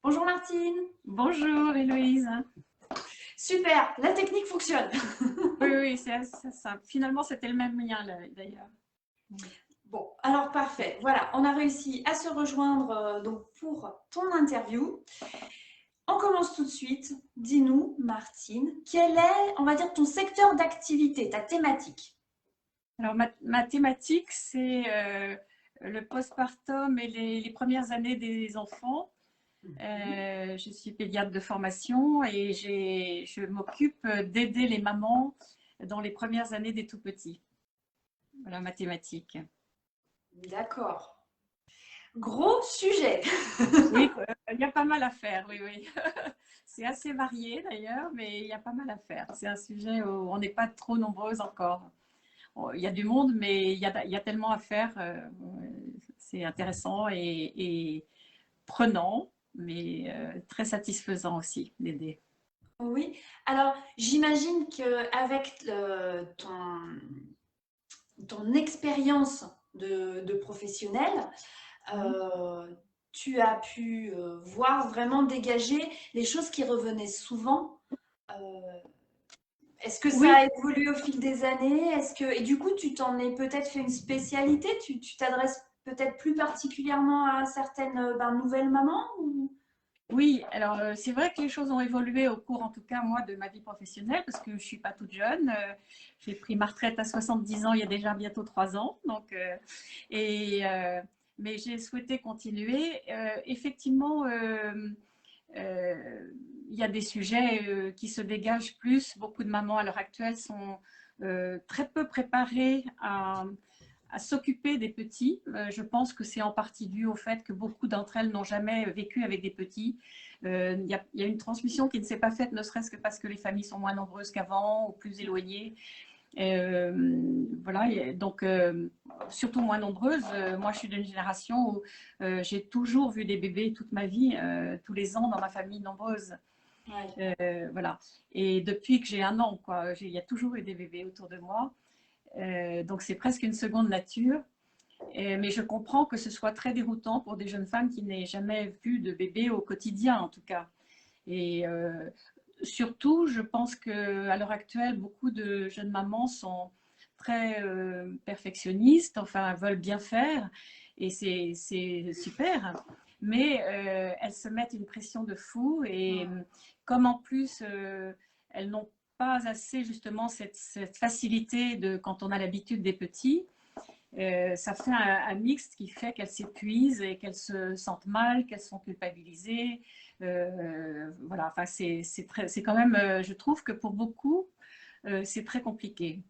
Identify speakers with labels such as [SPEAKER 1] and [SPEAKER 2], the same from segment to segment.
[SPEAKER 1] Bonjour Martine.
[SPEAKER 2] Bonjour Héloïse.
[SPEAKER 1] Super, la technique fonctionne.
[SPEAKER 2] Oui, oui, c'est assez simple. Finalement, c'était le même lien d'ailleurs.
[SPEAKER 1] Bon, alors parfait. Voilà, on a réussi à se rejoindre donc pour ton interview. On commence tout de suite. Dis-nous, Martine, quel est, on va dire, ton secteur d'activité, ta thématique?
[SPEAKER 2] Alors, ma thématique, c'est le postpartum et les premières années des enfants. Je suis pédiatre de formation et je m'occupe d'aider les mamans dans les premières années des tout petits. Voilà ma thématique.
[SPEAKER 1] D'accord. Gros sujet.
[SPEAKER 2] Oui, il y a pas mal à faire, oui, oui. C'est assez varié d'ailleurs, mais il y a pas mal à faire. C'est un sujet où on n'est pas trop nombreuses encore. Il y a du monde, mais il y a tellement à faire. C'est intéressant et prenant, mais très satisfaisant aussi d'aider.
[SPEAKER 1] Oui, alors j'imagine qu'avec ton expérience de professionnel, euh, tu as pu voir vraiment dégager les choses qui revenaient souvent. Euh, Est-ce que ça
[SPEAKER 2] Oui,
[SPEAKER 1] a évolué au fil des années? Et du coup, tu t'en es peut-être fait une spécialité? Tu t'adresses peut-être plus particulièrement à certaines nouvelles mamans
[SPEAKER 2] oui. Alors c'est vrai que les choses ont évolué au cours, en tout cas moi, de ma vie professionnelle, parce que je suis pas toute jeune. J'ai pris ma retraite à 70 ans, il y a déjà bientôt 3 ans. Donc, et, mais j'ai souhaité continuer. Effectivement, il y a des sujets qui se dégagent plus. Beaucoup de mamans à l'heure actuelle sont très peu préparées à s'occuper des petits. Je pense que c'est en partie dû au fait que beaucoup d'entre elles n'ont jamais vécu avec des petits. Il y a une transmission qui ne s'est pas faite, ne serait-ce que parce que les familles sont moins nombreuses qu'avant ou plus éloignées. Voilà, donc surtout moins nombreuses. Moi, je suis d'une génération où j'ai toujours vu des bébés toute ma vie, tous les ans dans ma famille nombreuse.
[SPEAKER 1] Ouais.
[SPEAKER 2] Voilà. Et depuis que j'ai 1 an, quoi, il y a toujours eu des bébés autour de moi. Donc c'est presque une seconde nature. Mais je comprends que ce soit très déroutant pour des jeunes femmes qui n'aient jamais vu de bébé au quotidien, en tout cas. Et surtout, je pense qu'à l'heure actuelle, beaucoup de jeunes mamans sont très perfectionnistes, enfin, veulent bien faire, et c'est super. Mais elles se mettent une pression de fou, et comme en plus, elles n'ont pas assez justement cette facilité de quand on a l'habitude des petits, ça fait un mixte qui fait qu'elles s'épuisent et qu'elles se sentent mal, qu'elles sont culpabilisées. Voilà, enfin, c'est quand même, je trouve que pour beaucoup, c'est très compliqué.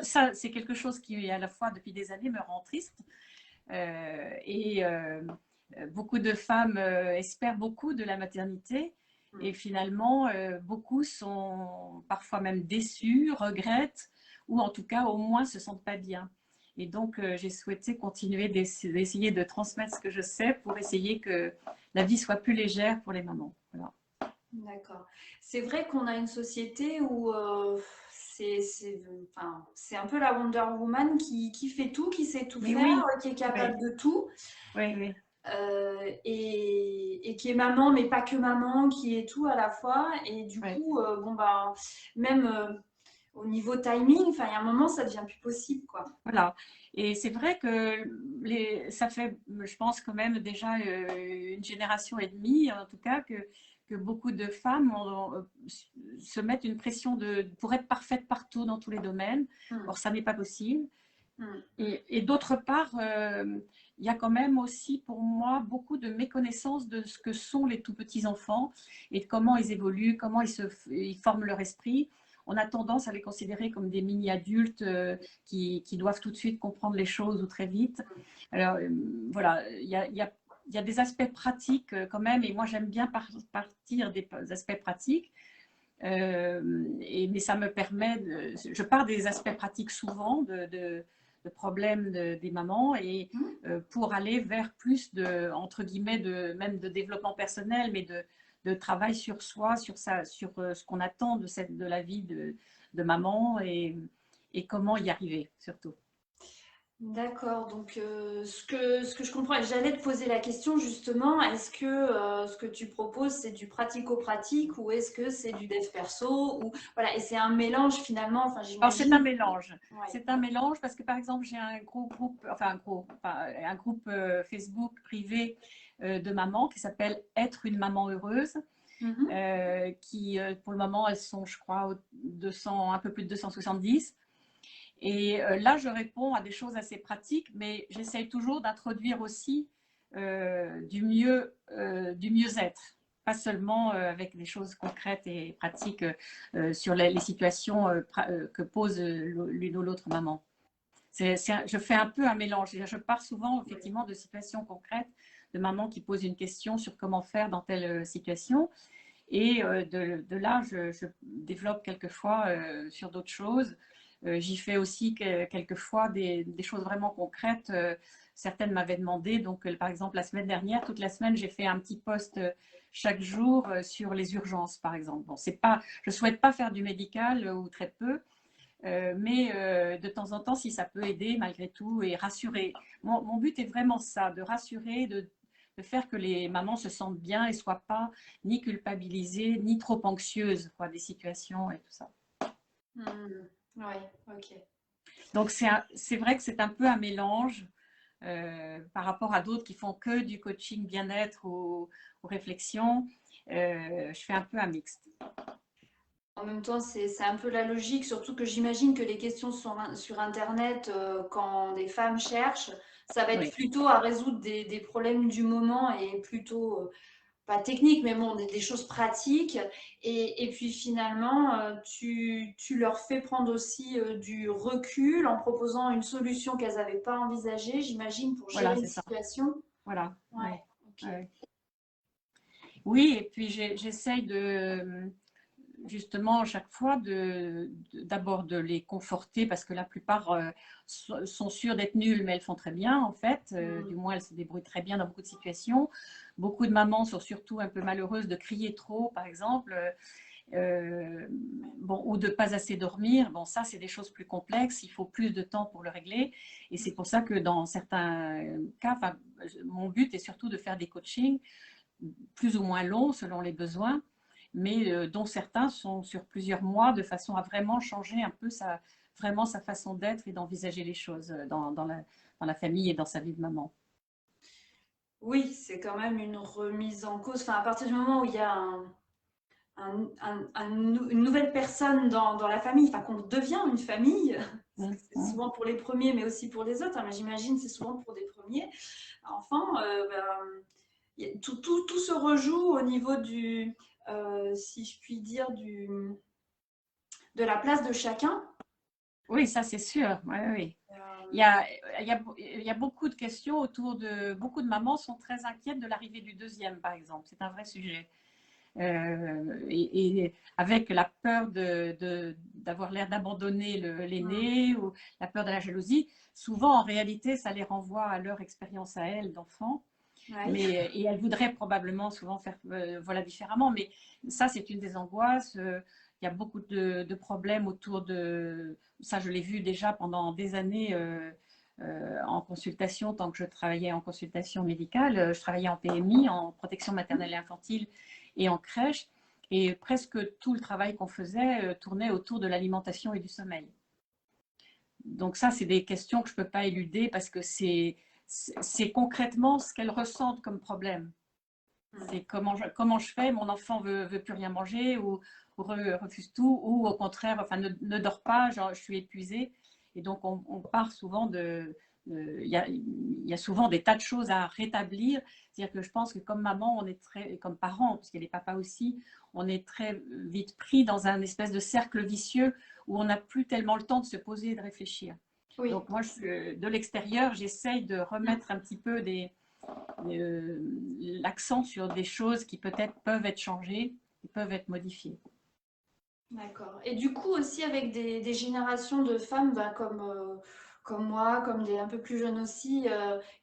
[SPEAKER 2] Ça, c'est quelque chose qui, à la fois, depuis des années, me rend triste. Et beaucoup de femmes espèrent beaucoup de la maternité. Et finalement, beaucoup sont parfois même déçues, regrettent, ou en tout cas, au moins, se sentent pas bien. Et donc, j'ai souhaité continuer d'essayer de transmettre ce que je sais pour essayer que la vie soit plus légère pour les mamans. Voilà.
[SPEAKER 1] D'accord. C'est vrai qu'on a une société où c'est un peu la Wonder Woman qui fait tout, qui sait tout
[SPEAKER 2] Mais
[SPEAKER 1] faire,
[SPEAKER 2] oui,
[SPEAKER 1] qui est
[SPEAKER 2] oui,
[SPEAKER 1] capable de tout,
[SPEAKER 2] oui, oui.
[SPEAKER 1] et qui est maman, mais pas que maman, qui est tout à la fois. Et du
[SPEAKER 2] Oui.
[SPEAKER 1] coup, bon bah, même au niveau timing, enfin, il y a un moment, ça devient plus possible, quoi.
[SPEAKER 2] Voilà. Et c'est vrai que ça fait, je pense, quand même déjà une génération et demie, en tout cas, que beaucoup de femmes se mettent une pression pour être parfaite partout dans tous les domaines.
[SPEAKER 1] Hmm.
[SPEAKER 2] Or, ça n'est pas possible.
[SPEAKER 1] Hmm.
[SPEAKER 2] Et d'autre part, il y a quand même aussi pour moi beaucoup de méconnaissance de ce que sont les tout petits enfants et de comment ils évoluent, comment ils forment leur esprit. On a tendance à les considérer comme des mini-adultes qui doivent tout de suite comprendre les choses ou très vite. Alors voilà, il y a des aspects pratiques quand même, et moi j'aime bien partir des aspects pratiques. Mais ça me permet, je pars des aspects pratiques souvent de problèmes des mamans et pour aller vers plus de, entre guillemets, même de développement personnel, mais de travail sur soi, sur ce qu'on attend de la vie de maman et comment y arriver surtout.
[SPEAKER 1] D'accord, donc ce que je comprends, et j'allais te poser la question justement, est-ce que ce que tu proposes c'est du pratico-pratique ou est-ce que c'est du dev perso ou voilà, et c'est un mélange finalement, enfin
[SPEAKER 2] Alors, c'est un
[SPEAKER 1] j'imagine.
[SPEAKER 2] mélange.
[SPEAKER 1] Ouais.
[SPEAKER 2] C'est un mélange parce que, par exemple, j'ai un gros groupe, un groupe Facebook privé de mamans qui s'appelle Être une maman heureuse.
[SPEAKER 1] Mhm.
[SPEAKER 2] Pour le moment, elles sont, je crois, 200, un peu plus de 270. Et là, je réponds à des choses assez pratiques, mais j'essaye toujours d'introduire aussi du mieux-être, pas seulement avec des choses concrètes et pratiques sur les situations que pose l'une ou l'autre maman. Je fais un peu un mélange. Je pars souvent effectivement de situations concrètes, de mamans qui posent une question sur comment faire dans telle situation. Et de là, je développe quelquefois sur d'autres choses. J'y fais aussi quelquefois des choses vraiment concrètes. Certaines m'avaient demandé, donc par exemple la semaine dernière, toute la semaine, j'ai fait un petit post chaque jour sur les urgences, par exemple. Bon, c'est pas, je ne souhaite pas faire du médical ou très peu, mais de temps en temps, si ça peut aider malgré tout et rassurer. Mon but est vraiment ça, de rassurer, de faire que les mamans se sentent bien et ne soient pas ni culpabilisées, ni trop anxieuses quoi, des situations et tout ça.
[SPEAKER 1] Mhm. Ouais, ok.
[SPEAKER 2] Donc c'est vrai que c'est un peu un mélange par rapport à d'autres qui font que du coaching bien-être ou réflexion. Je fais un peu un mixte.
[SPEAKER 1] En même temps, c'est un peu la logique, surtout que j'imagine que les questions sur Internet, quand des femmes cherchent, ça va être
[SPEAKER 2] Oui,
[SPEAKER 1] plutôt à résoudre des problèmes du moment et plutôt, pas techniques, mais bon, des choses pratiques. Et puis finalement, tu leur fais prendre aussi du recul en proposant une solution qu'elles n'avaient pas envisagée, j'imagine, pour
[SPEAKER 2] voilà,
[SPEAKER 1] gérer une
[SPEAKER 2] c'est ça.
[SPEAKER 1] situation.
[SPEAKER 2] Voilà,
[SPEAKER 1] Ouais,
[SPEAKER 2] ouais,
[SPEAKER 1] ok.
[SPEAKER 2] ouais. Oui, et puis j'essaye justement chaque fois d'abord de les conforter parce que la plupart sont sûres d'être nulles, mais elles font très bien en fait. Du
[SPEAKER 1] Mm.
[SPEAKER 2] moins, elles se débrouillent très bien dans beaucoup de situations. Beaucoup de mamans sont surtout un peu malheureuses de crier trop, par exemple, bon, ou de pas assez dormir. Bon, ça, c'est des choses plus complexes. Il faut plus de temps pour le régler. Et c'est pour ça que dans certains cas, mon but est surtout de faire des coachings plus ou moins longs selon les besoins, mais dont certains sont sur plusieurs mois, de façon à vraiment changer un peu vraiment sa façon d'être et d'envisager les choses dans la famille et dans sa vie de maman.
[SPEAKER 1] Oui, c'est quand même une remise en cause. Enfin, à partir du moment où il y a une nouvelle personne dans la famille, enfin qu'on devient une famille, parce que
[SPEAKER 2] Mmh,
[SPEAKER 1] c'est
[SPEAKER 2] mmh.
[SPEAKER 1] souvent pour les premiers, mais aussi pour les autres, hein, mais j'imagine c'est souvent pour des premiers enfants, tout se rejoue au niveau si je puis dire, de la place de chacun.
[SPEAKER 2] Oui, ça c'est sûr. Oui, oui. Il y
[SPEAKER 1] Euh,
[SPEAKER 2] a, il y a beaucoup de questions autour de... Beaucoup de mamans sont très inquiètes de l'arrivée du deuxième, par exemple. C'est un vrai sujet. Et avec la peur d'avoir l'air d'abandonner
[SPEAKER 1] hmm,
[SPEAKER 2] l'aîné ou la peur de la jalousie, souvent en réalité ça les renvoie à leur expérience à elles d'enfants.
[SPEAKER 1] ouais.
[SPEAKER 2] Et elles voudraient probablement souvent faire voilà, différemment. Mais ça, c'est une des angoisses. Il y a beaucoup de problèmes autour de... Ça, je l'ai vu déjà pendant des années en consultation, tant que je travaillais en consultation médicale. Je travaillais en PMI, en protection maternelle et infantile et en crèche. Et presque tout le travail qu'on faisait tournait autour de l'alimentation et du sommeil. Donc ça, c'est des questions que je ne peux pas éluder parce que c'est concrètement ce qu'elles ressentent comme problème.
[SPEAKER 1] Hmm.
[SPEAKER 2] C'est comment je fais, mon enfant veut plus rien manger ou refuse tout, ou au contraire, enfin, ne dort pas, genre, je suis épuisée. Et donc, on part souvent il y a souvent des tas de choses à rétablir. C'est-à-dire que je pense que comme maman, on est très, comme parents, parce qu'il y a les papas aussi, on est très vite pris dans un espèce de cercle vicieux où on n'a plus tellement le temps de se poser et de réfléchir.
[SPEAKER 1] Oui.
[SPEAKER 2] Donc moi, de l'extérieur, j'essaye de
[SPEAKER 1] Hmm.
[SPEAKER 2] remettre un petit peu l'accent sur des choses qui peut-être peuvent être changées, qui peuvent être modifiées.
[SPEAKER 1] D'accord. Et du coup aussi avec des générations de femmes comme moi, comme des un peu plus jeunes aussi,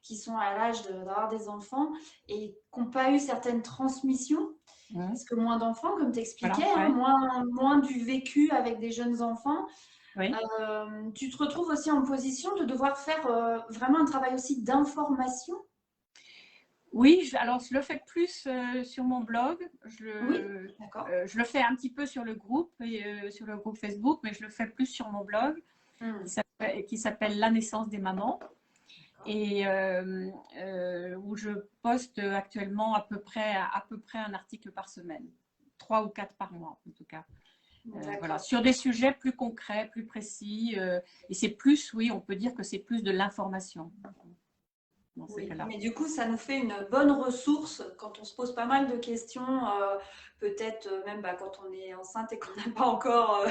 [SPEAKER 1] qui sont à l'âge d'avoir des enfants et qui n'ont pas eu certaines transmissions,
[SPEAKER 2] Mmh.
[SPEAKER 1] parce que moins d'enfants, comme tu expliquais,
[SPEAKER 2] Voilà,
[SPEAKER 1] hein,
[SPEAKER 2] ouais.
[SPEAKER 1] moins du vécu avec des jeunes enfants.
[SPEAKER 2] Oui.
[SPEAKER 1] Tu te retrouves aussi en position de devoir faire vraiment un travail aussi d'information?
[SPEAKER 2] Oui, alors je le fais plus sur mon blog.
[SPEAKER 1] Oui, d'accord.
[SPEAKER 2] Je le fais un petit peu sur le groupe, sur le groupe Facebook, mais je le fais plus sur mon blog
[SPEAKER 1] Hmm,
[SPEAKER 2] qui s'appelle La naissance des mamans
[SPEAKER 1] d'accord.
[SPEAKER 2] et où je poste actuellement à peu près un article par semaine, 3 ou 4 par mois en tout cas. Voilà,
[SPEAKER 1] D'accord.
[SPEAKER 2] sur des sujets plus concrets, plus précis, et c'est plus, oui, on peut dire que c'est plus de l'information dans ces
[SPEAKER 1] Oui,
[SPEAKER 2] cas-là.
[SPEAKER 1] mais du coup, ça nous fait une bonne ressource quand on se pose pas mal de questions, peut-être même bah, quand on est enceinte et qu'on n'a pas encore,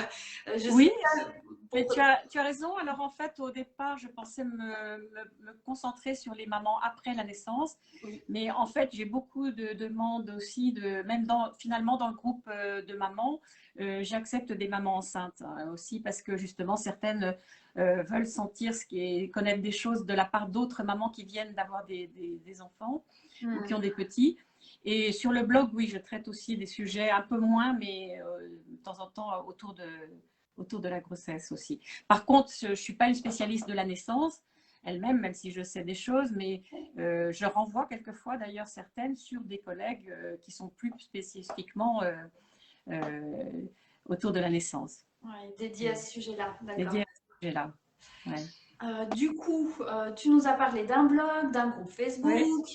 [SPEAKER 1] je sais
[SPEAKER 2] Oui,
[SPEAKER 1] pas,
[SPEAKER 2] mais
[SPEAKER 1] pour...
[SPEAKER 2] tu as raison. Alors en fait, au départ, je pensais me concentrer sur les mamans après la naissance.
[SPEAKER 1] Oui.
[SPEAKER 2] Mais en fait, j'ai beaucoup de demandes aussi, même finalement dans le groupe de mamans, j'accepte des mamans enceintes aussi parce que justement, certaines veulent sentir connaître des choses de la part d'autres mamans qui viennent d'avoir des enfants ou qui
[SPEAKER 1] Hmm.
[SPEAKER 2] ont des petits. Et sur le blog, oui, je traite aussi des sujets un peu moins, mais de temps en temps autour de la grossesse aussi. Par contre, je ne suis pas une spécialiste de la naissance elle-même, même si je sais des choses, mais je renvoie quelquefois d'ailleurs certaines sur des collègues qui sont plus spécifiquement euh, autour de la naissance,
[SPEAKER 1] Ouais, dédié à ce sujet-là,
[SPEAKER 2] dédiées
[SPEAKER 1] d'accord.
[SPEAKER 2] à ce sujet-là. Ouais.
[SPEAKER 1] Du coup, tu nous as parlé d'un blog, d'un groupe
[SPEAKER 2] Oui,
[SPEAKER 1] Facebook.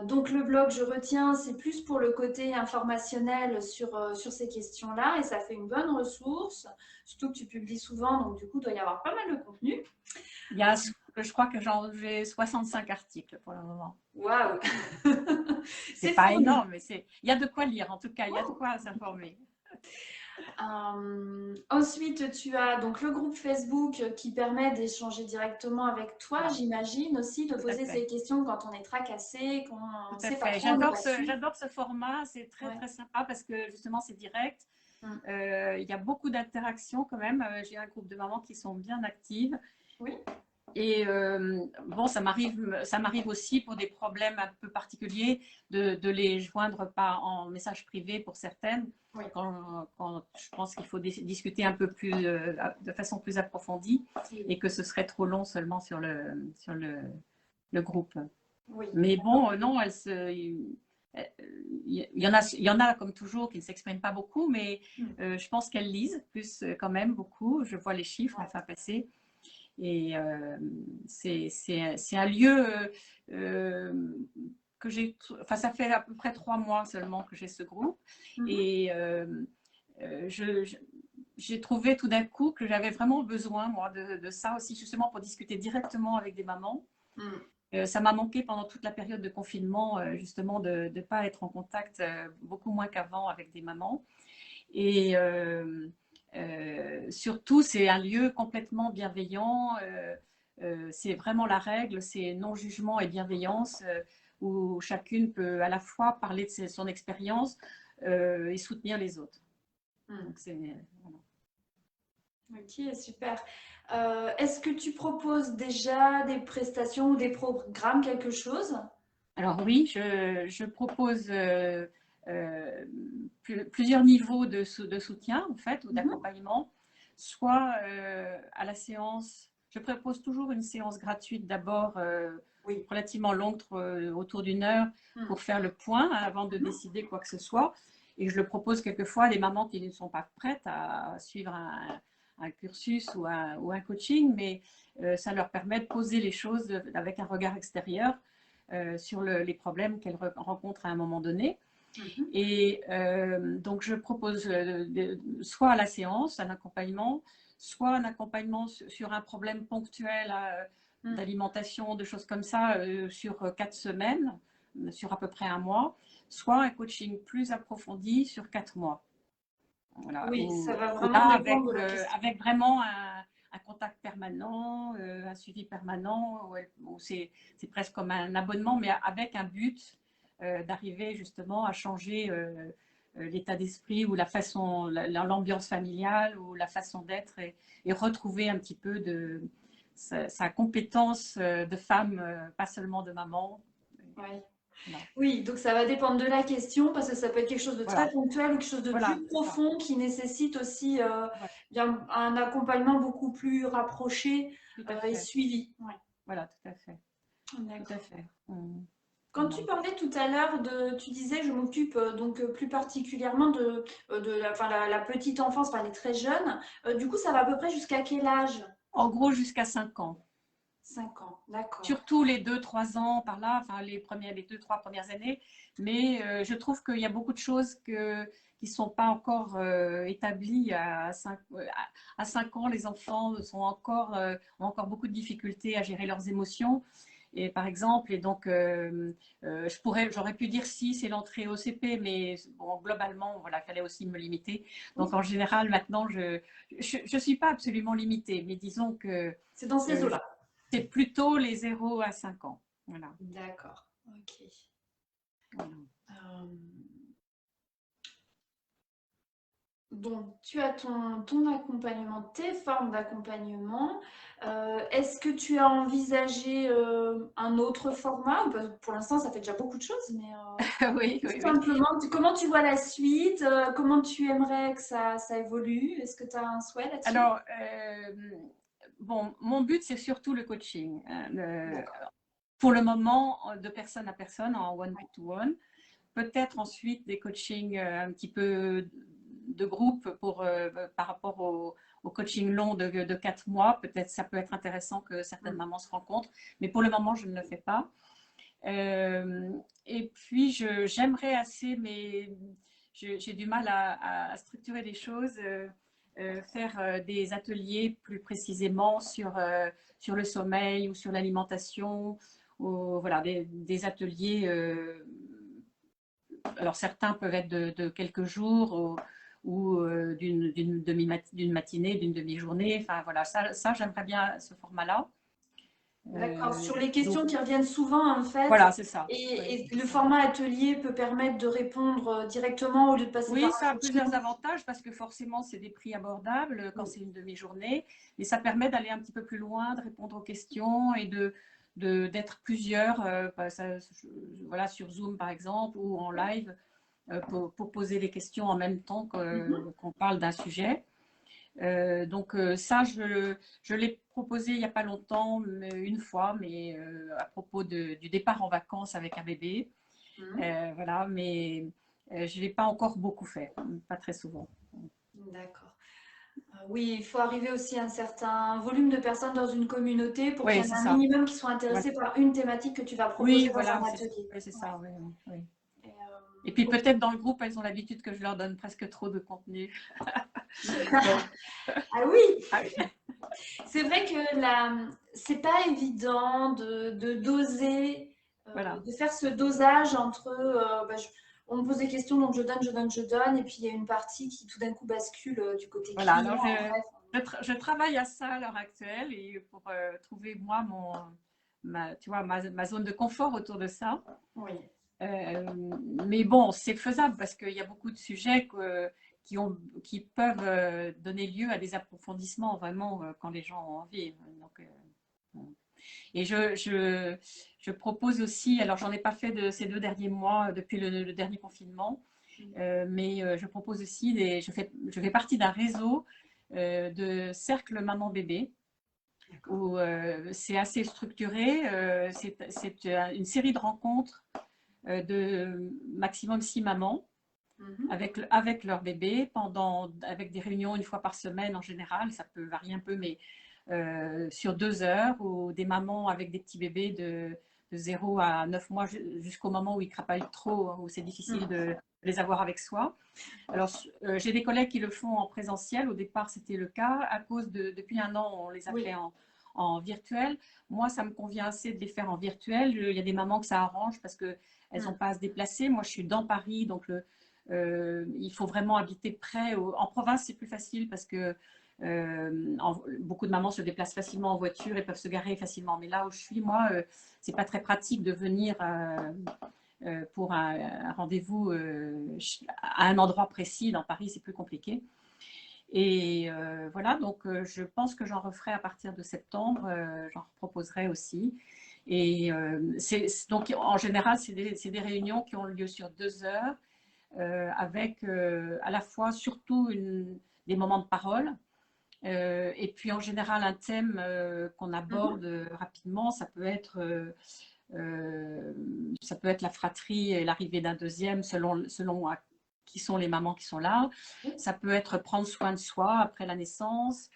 [SPEAKER 1] Donc le blog, je retiens, c'est plus pour le côté informationnel sur ces questions-là et ça fait une bonne ressource. Surtout que tu publies souvent, donc du coup, il doit y avoir pas mal de contenu.
[SPEAKER 2] il y a, je crois que j'ai 65 articles pour le moment.
[SPEAKER 1] Waouh!
[SPEAKER 2] C'est
[SPEAKER 1] C'est
[SPEAKER 2] pas
[SPEAKER 1] fourni.
[SPEAKER 2] énorme, mais il y a de quoi lire, en tout cas, il y a de quoi s'informer.
[SPEAKER 1] Ensuite, tu as donc le groupe Facebook qui permet d'échanger directement avec toi,
[SPEAKER 2] Voilà,
[SPEAKER 1] j'imagine aussi, de
[SPEAKER 2] tout à
[SPEAKER 1] poser
[SPEAKER 2] fait.
[SPEAKER 1] ces questions quand on est tracassé, qu'on
[SPEAKER 2] Tout
[SPEAKER 1] ne
[SPEAKER 2] à
[SPEAKER 1] sait pas
[SPEAKER 2] fait.
[SPEAKER 1] trop où on va suivre.
[SPEAKER 2] J'adore ce format. C'est très,
[SPEAKER 1] Ouais.
[SPEAKER 2] très sympa parce que justement, c'est direct.
[SPEAKER 1] Mm.
[SPEAKER 2] Il y a beaucoup d'interactions quand même. J'ai un groupe de mamans qui sont bien actives.
[SPEAKER 1] Oui.
[SPEAKER 2] Et bon, ça m'arrive aussi pour des problèmes un peu particuliers de les joindre pas en message privé pour certaines,
[SPEAKER 1] Oui.
[SPEAKER 2] quand je pense qu'il faut discuter un peu plus, de façon plus approfondie
[SPEAKER 1] Oui.
[SPEAKER 2] et que ce serait trop long seulement sur le groupe.
[SPEAKER 1] Oui.
[SPEAKER 2] Mais bon, non, il y en a comme toujours qui ne s'expriment pas beaucoup, mais
[SPEAKER 1] Mm.
[SPEAKER 2] je pense qu'elles lisent plus quand même beaucoup. Je vois les chiffres
[SPEAKER 1] Ouais.
[SPEAKER 2] enfin passer. Et c'est un lieu que j'ai, enfin ça fait à peu près 3 mois seulement que j'ai ce groupe.
[SPEAKER 1] Mhm.
[SPEAKER 2] Et j'ai trouvé tout d'un coup que j'avais vraiment besoin, moi, de ça aussi, justement pour discuter directement avec des mamans.
[SPEAKER 1] Mm.
[SPEAKER 2] Ça m'a manqué pendant toute la période de confinement, justement, de ne pas être en contact beaucoup moins qu'avant avec des mamans. Et surtout, c'est un lieu complètement bienveillant. C'est vraiment la règle, c'est non-jugement et bienveillance, où chacune peut à la fois parler de son expérience et soutenir les autres.
[SPEAKER 1] Mm.
[SPEAKER 2] Donc, voilà.
[SPEAKER 1] Ok, super. Est-ce que tu proposes déjà des prestations ou des programmes, quelque chose?
[SPEAKER 2] Alors oui, je propose plusieurs niveaux de soutien, en fait, ou
[SPEAKER 1] Mhm.
[SPEAKER 2] d'accompagnement. Soit à la séance, je propose toujours une séance gratuite d'abord,
[SPEAKER 1] Oui.
[SPEAKER 2] relativement longue, autour d'1 heure,
[SPEAKER 1] Mm.
[SPEAKER 2] pour faire le point avant de
[SPEAKER 1] Mhm.
[SPEAKER 2] décider quoi que ce soit. Et je le propose quelquefois à des mamans qui ne sont pas prêtes à suivre un cursus ou un coaching, mais ça leur permet de poser les choses avec un regard extérieur sur les problèmes qu'elles rencontrent à un moment donné.
[SPEAKER 1] Mhm.
[SPEAKER 2] Et donc, je propose soit à la séance, un accompagnement, soit un accompagnement sur un problème ponctuel
[SPEAKER 1] Mm.
[SPEAKER 2] d'alimentation, de choses comme ça, sur 4 semaines, sur à peu près un mois, soit un coaching plus approfondi sur 4 mois. Voilà,
[SPEAKER 1] Oui, ça va
[SPEAKER 2] où
[SPEAKER 1] vraiment
[SPEAKER 2] là,
[SPEAKER 1] dépendre de la question.
[SPEAKER 2] avec vraiment un contact permanent, un suivi permanent, où c'est presque comme un abonnement, mais avec un but d'arriver justement à changer l'état d'esprit ou la façon, l'ambiance familiale ou la façon d'être et retrouver un petit peu sa compétence de femme, pas seulement de maman.
[SPEAKER 1] Oui.
[SPEAKER 2] Voilà,
[SPEAKER 1] Oui, donc ça va dépendre de la question parce que ça peut être quelque chose de très
[SPEAKER 2] voilà,
[SPEAKER 1] ponctuel ou quelque chose de
[SPEAKER 2] voilà,
[SPEAKER 1] plus
[SPEAKER 2] c'est ça.
[SPEAKER 1] profond qui nécessite aussi
[SPEAKER 2] Voilà,
[SPEAKER 1] bien un accompagnement beaucoup plus rapproché
[SPEAKER 2] tout à
[SPEAKER 1] et
[SPEAKER 2] fait.
[SPEAKER 1] suivi. Ouais.
[SPEAKER 2] Voilà, tout à fait. Tout à
[SPEAKER 1] D'accord.
[SPEAKER 2] fait.
[SPEAKER 1] Quand
[SPEAKER 2] Voilà.
[SPEAKER 1] tu parlais tout à l'heure tu disais, je m'occupe donc plus particulièrement de la petite enfance, enfin les très jeunes. Du coup, ça va à peu près jusqu'à quel âge?
[SPEAKER 2] En gros, jusqu'à 5 ans.
[SPEAKER 1] 5 ans, d'accord.
[SPEAKER 2] Surtout les 2, 3 ans par là, enfin les 2, 3 premières années. Mais je trouve qu'il y a beaucoup de choses qui ne sont pas encore établies à 5 ans. Les enfants ont encore beaucoup de difficultés à gérer leurs émotions. Et par exemple, et donc j'aurais pu dire si c'est l'entrée au CP, mais bon, globalement, voilà, il fallait aussi me limiter. Donc en général, maintenant, je suis pas absolument limitée, mais disons que
[SPEAKER 1] C'est dans ces
[SPEAKER 2] euh,
[SPEAKER 1] eaux-là.
[SPEAKER 2] c'est plutôt les 0 à 5 ans. Voilà.
[SPEAKER 1] D'accord. Ok.
[SPEAKER 2] Voilà.
[SPEAKER 1] Euh, Donc, tu as ton accompagnement, tes formes d'accompagnement. Est-ce que tu as envisagé un autre format? Pour l'instant, ça fait déjà beaucoup de choses, mais
[SPEAKER 2] Oui,
[SPEAKER 1] tout
[SPEAKER 2] oui, oui.
[SPEAKER 1] simplement, comment tu vois la suite? Comment tu aimerais que ça évolue? Est-ce que tu as un souhait là-dessus?
[SPEAKER 2] Alors, bon, mon but, c'est surtout le coaching, hein,
[SPEAKER 1] D'accord.
[SPEAKER 2] pour le moment, de personne à personne, en one-to-one. Peut-être ensuite des coachings un petit peu de groupe par rapport au coaching long de 4 mois. Peut-être ça peut être intéressant que certaines
[SPEAKER 1] Mm.
[SPEAKER 2] mamans se rencontrent, mais pour le moment, je ne le fais pas. Euh, et puis, j'aimerais assez, mais j'ai du mal à structurer les choses, faire des ateliers plus précisément sur le sommeil ou sur l'alimentation, ou voilà, des ateliers. Alors, certains peuvent être de quelques jours ou d'une matinée, d'une demi-journée. Enfin, voilà, ça j'aimerais bien ce format-là.
[SPEAKER 1] D'accord. Sur les
[SPEAKER 2] Donc,
[SPEAKER 1] questions qui reviennent souvent, en fait,
[SPEAKER 2] voilà, c'est ça. Oui,
[SPEAKER 1] et le
[SPEAKER 2] c'est ça.
[SPEAKER 1] format atelier peut permettre de répondre directement au lieu de passer par
[SPEAKER 2] Oui,
[SPEAKER 1] un
[SPEAKER 2] ça a plusieurs
[SPEAKER 1] coaching.
[SPEAKER 2] avantages parce que forcément, c'est des prix abordables quand c'est une demi-journée, mais ça permet d'aller un petit peu plus loin, de répondre aux questions et d'être plusieurs, voilà, sur Zoom par exemple ou en live pour poser les questions en même temps
[SPEAKER 1] Mhm.
[SPEAKER 2] qu'on parle d'un sujet. Donc ça, je l'ai proposé il n'y a pas longtemps, une fois, mais à propos du départ en vacances avec un bébé.
[SPEAKER 1] Mhm.
[SPEAKER 2] Voilà, mais je ne l'ai pas encore beaucoup fait, pas très souvent.
[SPEAKER 1] D'accord. Oui, il faut arriver aussi à un certain volume de personnes dans une communauté pour qu'il
[SPEAKER 2] Oui,
[SPEAKER 1] y en
[SPEAKER 2] c'est
[SPEAKER 1] ait un
[SPEAKER 2] ça.
[SPEAKER 1] minimum qui soient
[SPEAKER 2] Voilà.
[SPEAKER 1] intéressés par une thématique que tu vas proposer
[SPEAKER 2] Oui,
[SPEAKER 1] dans un
[SPEAKER 2] voilà,
[SPEAKER 1] atelier.
[SPEAKER 2] c'est
[SPEAKER 1] Ouais.
[SPEAKER 2] ça. Oui, oui, oui.
[SPEAKER 1] Et,
[SPEAKER 2] Et puis
[SPEAKER 1] ok.
[SPEAKER 2] peut-être dans le groupe, elles ont l'habitude que je leur donne presque trop de contenu. Donc,
[SPEAKER 1] Ah oui,
[SPEAKER 2] ah oui.
[SPEAKER 1] c'est vrai que c'est pas évident de doser,
[SPEAKER 2] Voilà.
[SPEAKER 1] de faire ce dosage entre on me pose des questions, donc je donne, je donne, je donne, et puis il y a une partie qui tout d'un coup bascule du côté
[SPEAKER 2] Voilà.
[SPEAKER 1] client.
[SPEAKER 2] Alors,
[SPEAKER 1] En fait.
[SPEAKER 2] je travaille à ça à l'heure actuelle et pour trouver, moi, tu vois, ma zone de confort autour de ça.
[SPEAKER 1] Oui.
[SPEAKER 2] Euh, mais bon, c'est faisable parce qu'il y a beaucoup de sujets qui peuvent donner lieu à des approfondissements vraiment quand les gens ont envie. Donc, et je propose aussi, alors j'en ai pas fait de ces 2 derniers mois depuis le dernier confinement, mais je propose aussi, je fais partie d'un réseau de cercle maman-bébé
[SPEAKER 1] D'accord.
[SPEAKER 2] où c'est assez structuré, c'est une série de rencontres de maximum 6 mamans
[SPEAKER 1] Mhm.
[SPEAKER 2] avec leur bébé avec des réunions une fois par semaine en général, ça peut varier un peu, mais sur 2 heures, ou des mamans avec des petits bébés de 0 à 9 mois jusqu'au moment où ils crapaillent trop, où c'est difficile
[SPEAKER 1] Mhm.
[SPEAKER 2] de les avoir avec soi. Alors, j'ai des collègues qui le font en présentiel. Au départ, c'était le cas. Depuis un an, on les a fait
[SPEAKER 1] Oui.
[SPEAKER 2] en virtuel. Moi, ça me convient assez de les faire en virtuel. Il y a des mamans que ça arrange parce qu'elles n'ont
[SPEAKER 1] Mhm.
[SPEAKER 2] pas à se déplacer. Moi, je suis dans Paris, donc il faut vraiment habiter près. En province, c'est plus facile parce que beaucoup de mamans se déplacent facilement en voiture et peuvent se garer facilement. Mais là où je suis, moi, c'est pas très pratique de venir pour un rendez-vous à un endroit précis. Dans Paris, c'est plus compliqué. Et voilà, donc je pense que j'en referai à partir de septembre. J'en proposerai aussi. Et donc, en général, c'est des réunions qui ont lieu sur 2 heures, avec à la fois surtout des moments de parole, et puis en général un thème qu'on aborde rapidement. Ça peut être la fratrie et l'arrivée d'un deuxième selon qui sont les mamans qui sont là. Ça peut être prendre soin de soi après la naissance.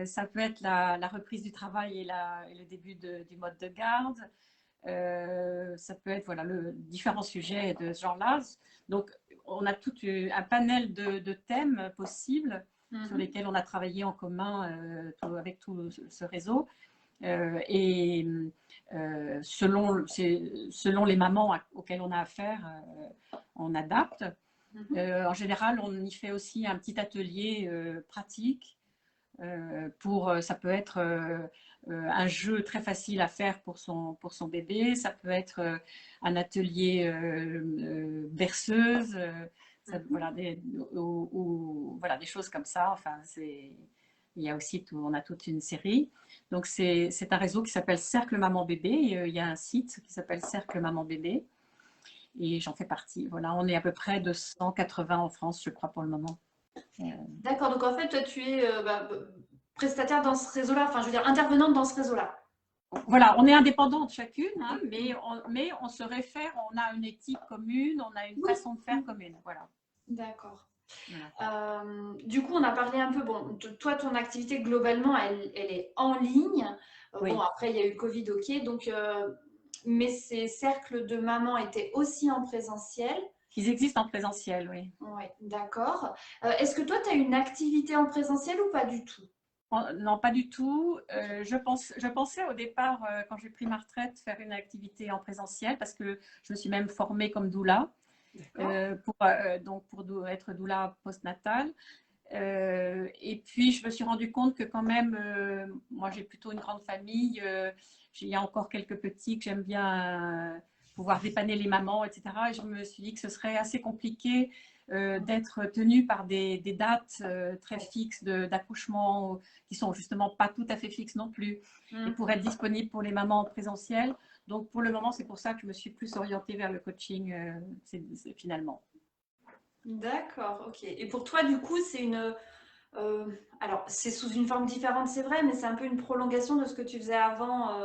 [SPEAKER 2] Ça peut être la reprise du travail et le début du mode de garde. Ça peut être différents sujets de ce genre-là. Donc, on a tout un panel de thèmes possibles sur lesquels on a travaillé en commun avec tout ce réseau. Et selon les mamans auxquelles on a affaire, on adapte. En général, on y fait aussi un petit atelier pratique. Ça peut être un jeu très facile à faire pour son bébé. Ça peut être un atelier berceuse. Voilà, des choses comme ça. Enfin, il y a aussi on a toute une série. Donc, c'est un réseau qui s'appelle Cercle Maman Bébé. Il y a un site qui s'appelle Cercle Maman Bébé. Et j'en fais partie. Voilà, on est à peu près 280 en France, je crois, pour le moment.
[SPEAKER 1] D'accord, donc en fait, toi, tu es prestataire dans ce réseau-là, enfin, je veux dire, intervenante dans ce réseau-là.
[SPEAKER 2] Voilà, on est indépendantes chacune, hein, mais on se réfère, on a une éthique commune, on a une façon de faire commune. Voilà.
[SPEAKER 1] D'accord.
[SPEAKER 2] Voilà.
[SPEAKER 1] Du coup, on a parlé un peu, bon, toi, ton activité, globalement, elle est en ligne.
[SPEAKER 2] Oui.
[SPEAKER 1] Bon, après, il y a eu le Covid, ok, donc, mais ces cercles de mamans étaient aussi en présentiel.
[SPEAKER 2] Ils existent en présentiel, oui.
[SPEAKER 1] Oui, d'accord. Est-ce que toi, tu as une activité en présentiel ou pas du tout?
[SPEAKER 2] Non, pas du tout. Je pensais au départ, quand j'ai pris ma retraite, faire une activité en présentiel parce que je me suis même formée comme doula, pour être doula postnatale. Et puis, je me suis rendu compte que quand même, moi, j'ai plutôt une grande famille. Il y a encore quelques petits que j'aime bien pouvoir dépanner les mamans, etc. Et je me suis dit que ce serait assez compliqué d'être tenu par des dates très fixes d'accouchement qui sont justement pas tout à fait fixes non plus. Et pour être disponible pour les mamans en présentiel. Donc, pour le moment, c'est pour ça que je me suis plus orientée vers le coaching finalement.
[SPEAKER 1] D'accord, ok. Et pour toi, du coup, c'est alors, c'est sous une forme différente, c'est vrai, mais c'est un peu une prolongation de ce que tu faisais avant.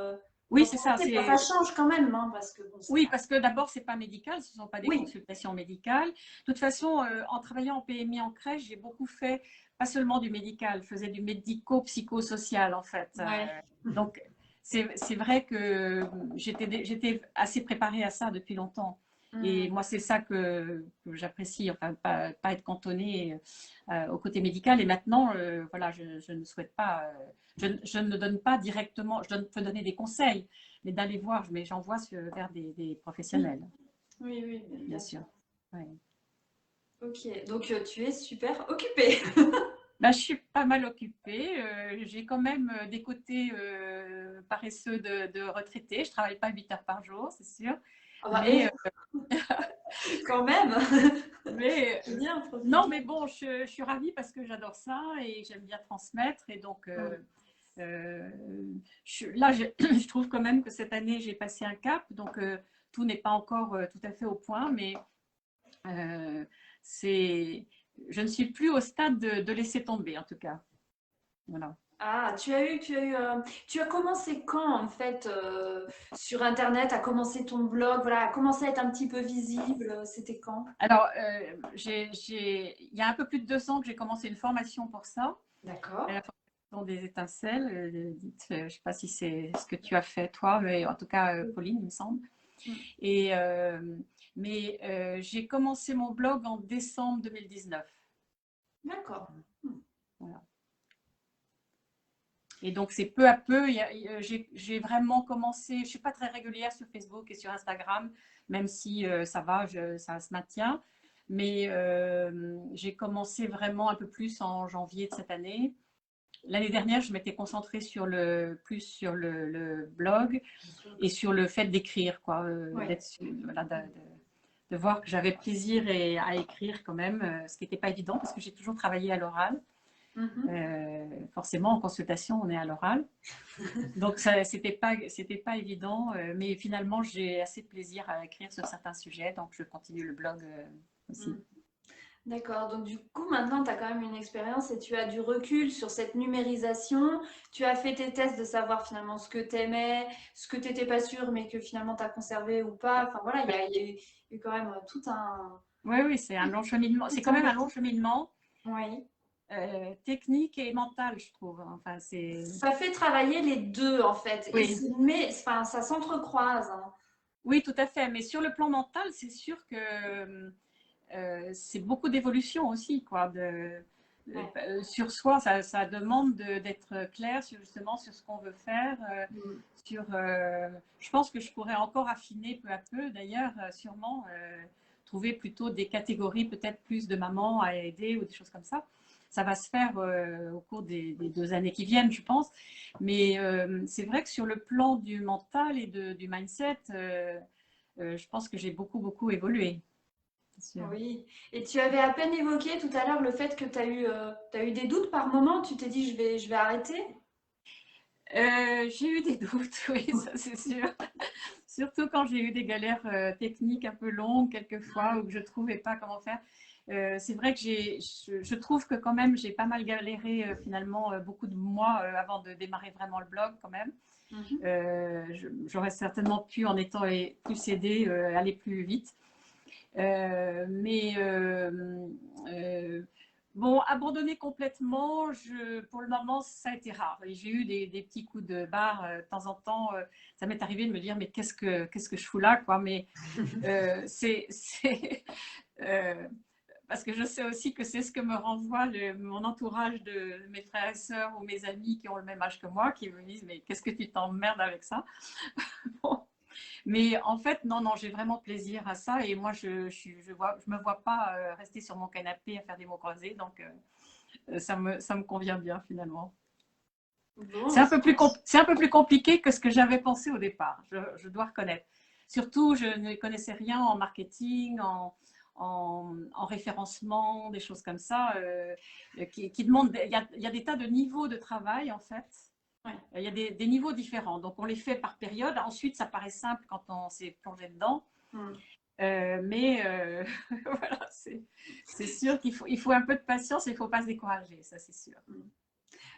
[SPEAKER 2] Oui, c'est ça.
[SPEAKER 1] Ça change quand même, hein, parce que bon,
[SPEAKER 2] oui, parce que d'abord, ce n'est pas médical, ce ne sont pas des consultations médicales. De toute façon, en travaillant en PMI en crèche, j'ai beaucoup fait, pas seulement du médical, je faisais du médico-psychosocial en fait. Donc, c'est vrai que j'étais assez préparée à ça depuis longtemps. Et moi, c'est ça que j'apprécie, enfin, pas être cantonnée au côté médical. Et maintenant, voilà, je ne souhaite pas, je ne donne pas directement, peux donner des conseils, mais d'aller voir, mais j'envoie vers des professionnels.
[SPEAKER 1] Oui,
[SPEAKER 2] bien sûr. Ouais.
[SPEAKER 1] Ok, donc tu es super occupée.
[SPEAKER 2] Ben, je suis pas mal occupée. J'ai quand même des côtés paresseux de retraité. Je travaille pas 8 heures par jour, c'est sûr. Mais
[SPEAKER 1] quand même.
[SPEAKER 2] mais
[SPEAKER 1] bien,
[SPEAKER 2] non, mais bon, je suis ravie parce que j'adore ça et j'aime bien transmettre. Et donc, là, je trouve quand même que cette année, j'ai passé un cap. Donc, tout n'est pas encore tout à fait au point, mais je ne suis plus au stade de laisser tomber, en tout cas. Voilà.
[SPEAKER 1] Ah, tu as commencé quand en fait sur Internet, à commencer ton blog, voilà, à commencer à être un petit peu visible, c'était quand?
[SPEAKER 2] Alors, il y a un peu plus de 2 ans que j'ai commencé une formation pour ça.
[SPEAKER 1] D'accord.
[SPEAKER 2] La formation des étincelles. Je ne sais pas si c'est ce que tu as fait toi, mais en tout cas, Pauline, il me semble. Et, mais j'ai commencé mon blog en décembre 2019.
[SPEAKER 1] D'accord.
[SPEAKER 2] Voilà. Et donc, c'est peu à peu, j'ai vraiment commencé, je ne suis pas très régulière sur Facebook et sur Instagram, même si ça va, ça se maintient. Mais j'ai commencé vraiment un peu plus en janvier de cette année. L'année dernière, je m'étais concentrée plus sur le blog et sur le fait d'écrire, quoi, de voir que j'avais plaisir à écrire quand même, ce qui n'était pas évident parce que j'ai toujours travaillé à l'oral. Forcément, en consultation, on est à l'oral. Donc, c'était pas évident. Mais finalement, j'ai assez de plaisir à écrire sur certains sujets. Donc, je continue le blog aussi.
[SPEAKER 1] D'accord, donc du coup maintenant tu as quand même une expérience et tu as du recul sur cette numérisation. Tu as fait tes tests de savoir finalement ce que tu aimais, ce que tu n'étais pas sûr mais que finalement tu as conservé ou pas. Enfin voilà, il y a eu quand même tout un...
[SPEAKER 2] Oui, oui, c'est un long cheminement. C'est quand même un long cheminement
[SPEAKER 1] Oui.
[SPEAKER 2] technique et mental, je trouve. Enfin, c'est...
[SPEAKER 1] Ça fait travailler les deux en fait.
[SPEAKER 2] Oui.
[SPEAKER 1] Mais enfin, ça s'entrecroise, hein.
[SPEAKER 2] Oui, tout à fait. Mais sur le plan mental, c'est sûr que c'est beaucoup d'évolution aussi, quoi. Sur soi, ça demande d'être clair sur, justement sur ce qu'on veut faire. Je pense que je pourrais encore affiner peu à peu, d'ailleurs, sûrement trouver plutôt des catégories, peut-être plus de mamans à aider ou des choses comme ça. Ça va se faire au cours des 2 années qui viennent, je pense. Mais c'est vrai que sur le plan du mental et du mindset, je pense que j'ai beaucoup, beaucoup évolué.
[SPEAKER 1] Oui, et tu avais à peine évoqué tout à l'heure le fait que t'as eu des doutes par moment. Tu t'es dit, je vais arrêter.
[SPEAKER 2] J'ai eu des doutes, oui, ça c'est sûr. Surtout quand j'ai eu des galères techniques un peu longues quelquefois ou que je ne trouvais pas comment faire. C'est vrai que je trouve que quand même j'ai pas mal galéré finalement beaucoup de mois avant de démarrer vraiment le blog quand même. J'aurais certainement pu, en étant plus aidée, aller plus vite. Mais bon, abandonner complètement, pour le moment, ça a été rare. J'ai eu des petits coups de barre de temps en temps. Ça m'est arrivé de me dire, mais qu'est-ce que je fous là, quoi. Mais c'est euh, parce que je sais aussi que c'est ce que me renvoie mon entourage de mes frères et sœurs ou mes amis qui ont le même âge que moi, qui me disent, mais qu'est-ce que tu t'emmerdes avec ça. Bon. Mais en fait, non, non, j'ai vraiment plaisir à ça. Et moi, je me vois pas rester sur mon canapé à faire des mots croisés. Donc, ça me convient bien finalement.
[SPEAKER 1] Bon,
[SPEAKER 2] C'est un peu plus compliqué que ce que j'avais pensé au départ, je dois reconnaître. Surtout, je ne connaissais rien en marketing, en référencement, des choses comme ça, qui demandent. Il y a des tas de niveaux de travail, en fait.
[SPEAKER 1] ouais.
[SPEAKER 2] Il y a des niveaux différents. Donc, on les fait par période. Ensuite, ça paraît simple quand on s'est plongé dedans. Mais voilà, c'est sûr qu'il faut un peu de patience et il ne faut pas se décourager, ça c'est sûr.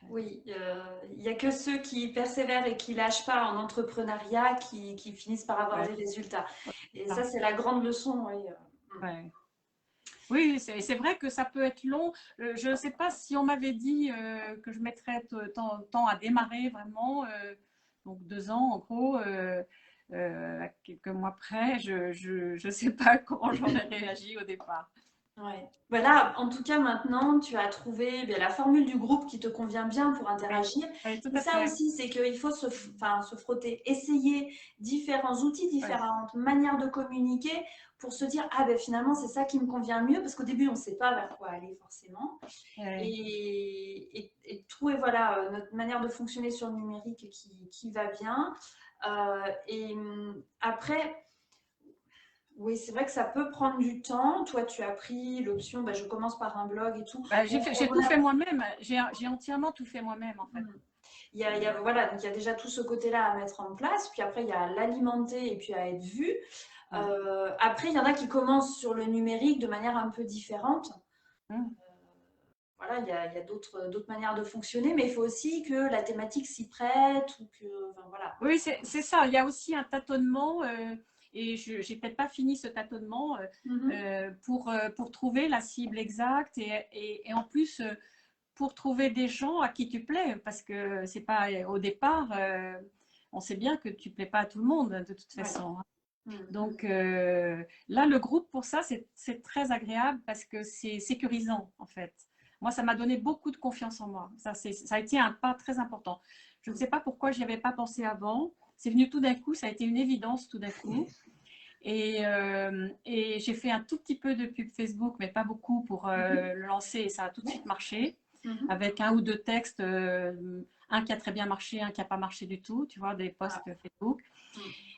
[SPEAKER 1] Oui, il n'y a que ceux qui persévèrent et qui lâchent pas en entrepreneuriat qui finissent par avoir des résultats. Et ça, c'est la grande leçon. Oui,
[SPEAKER 2] ouais. Oui, c'est vrai que ça peut être long. Je ne sais pas si on m'avait dit que je mettrais temps à démarrer vraiment, donc 2 ans en gros, à quelques mois près. Je ne sais pas comment j'aurais réagi au départ.
[SPEAKER 1] ouais. Voilà, en tout cas, maintenant, tu as trouvé la formule du groupe qui te convient bien pour
[SPEAKER 2] Oui,
[SPEAKER 1] interagir.
[SPEAKER 2] oui, tout
[SPEAKER 1] C'est
[SPEAKER 2] à
[SPEAKER 1] ça
[SPEAKER 2] fait.
[SPEAKER 1] aussi, c'est qu'il faut se frotter, essayer différents outils,
[SPEAKER 2] Oui,
[SPEAKER 1] différentes manières de communiquer pour se dire, ah ben finalement, c'est ça qui me convient le mieux, parce qu'au début, on ne sait pas vers quoi aller forcément.
[SPEAKER 2] oui.
[SPEAKER 1] Et trouver voilà, notre manière de fonctionner sur le numérique qui va bien. Après, oui, c'est vrai que ça peut prendre du temps. Toi, tu as pris l'option, bah, je commence par un blog et tout.
[SPEAKER 2] Bah, j'ai tout fait moi-même. J'ai entièrement tout fait moi-même, en fait.
[SPEAKER 1] Voilà, donc il y a déjà tout ce côté-là à mettre en place. Puis après, il y a l'alimenter et puis à être vu. Après, il y en a qui commencent sur le numérique de manière un peu différente. Voilà, il y a d'autres manières de fonctionner, mais il faut aussi que la thématique s'y prête ou que, enfin, voilà.
[SPEAKER 2] Oui, c'est ça. Il y a aussi un tâtonnement, et je n'ai peut-être pas fini ce tâtonnement pour trouver la cible exacte et en plus pour trouver des gens à qui tu plais, parce que c'est pas au départ, on sait bien que tu plais pas à tout le monde de toute façon. Donc là, le groupe pour ça, c'est très agréable parce que c'est sécurisant en fait. Moi, ça m'a donné beaucoup de confiance en moi. Ça a été un pas très important. Je ne sais pas pourquoi je n'y avais pas pensé avant. C'est venu tout d'un coup, ça a été une évidence tout d'un coup. Et j'ai fait un tout petit peu de pub Facebook, mais pas beaucoup pour le lancer et ça a tout de suite marché avec un ou deux textes un qui a très bien marché, un qui n'a pas marché du tout, tu vois, des posts
[SPEAKER 1] Ah.
[SPEAKER 2] Facebook.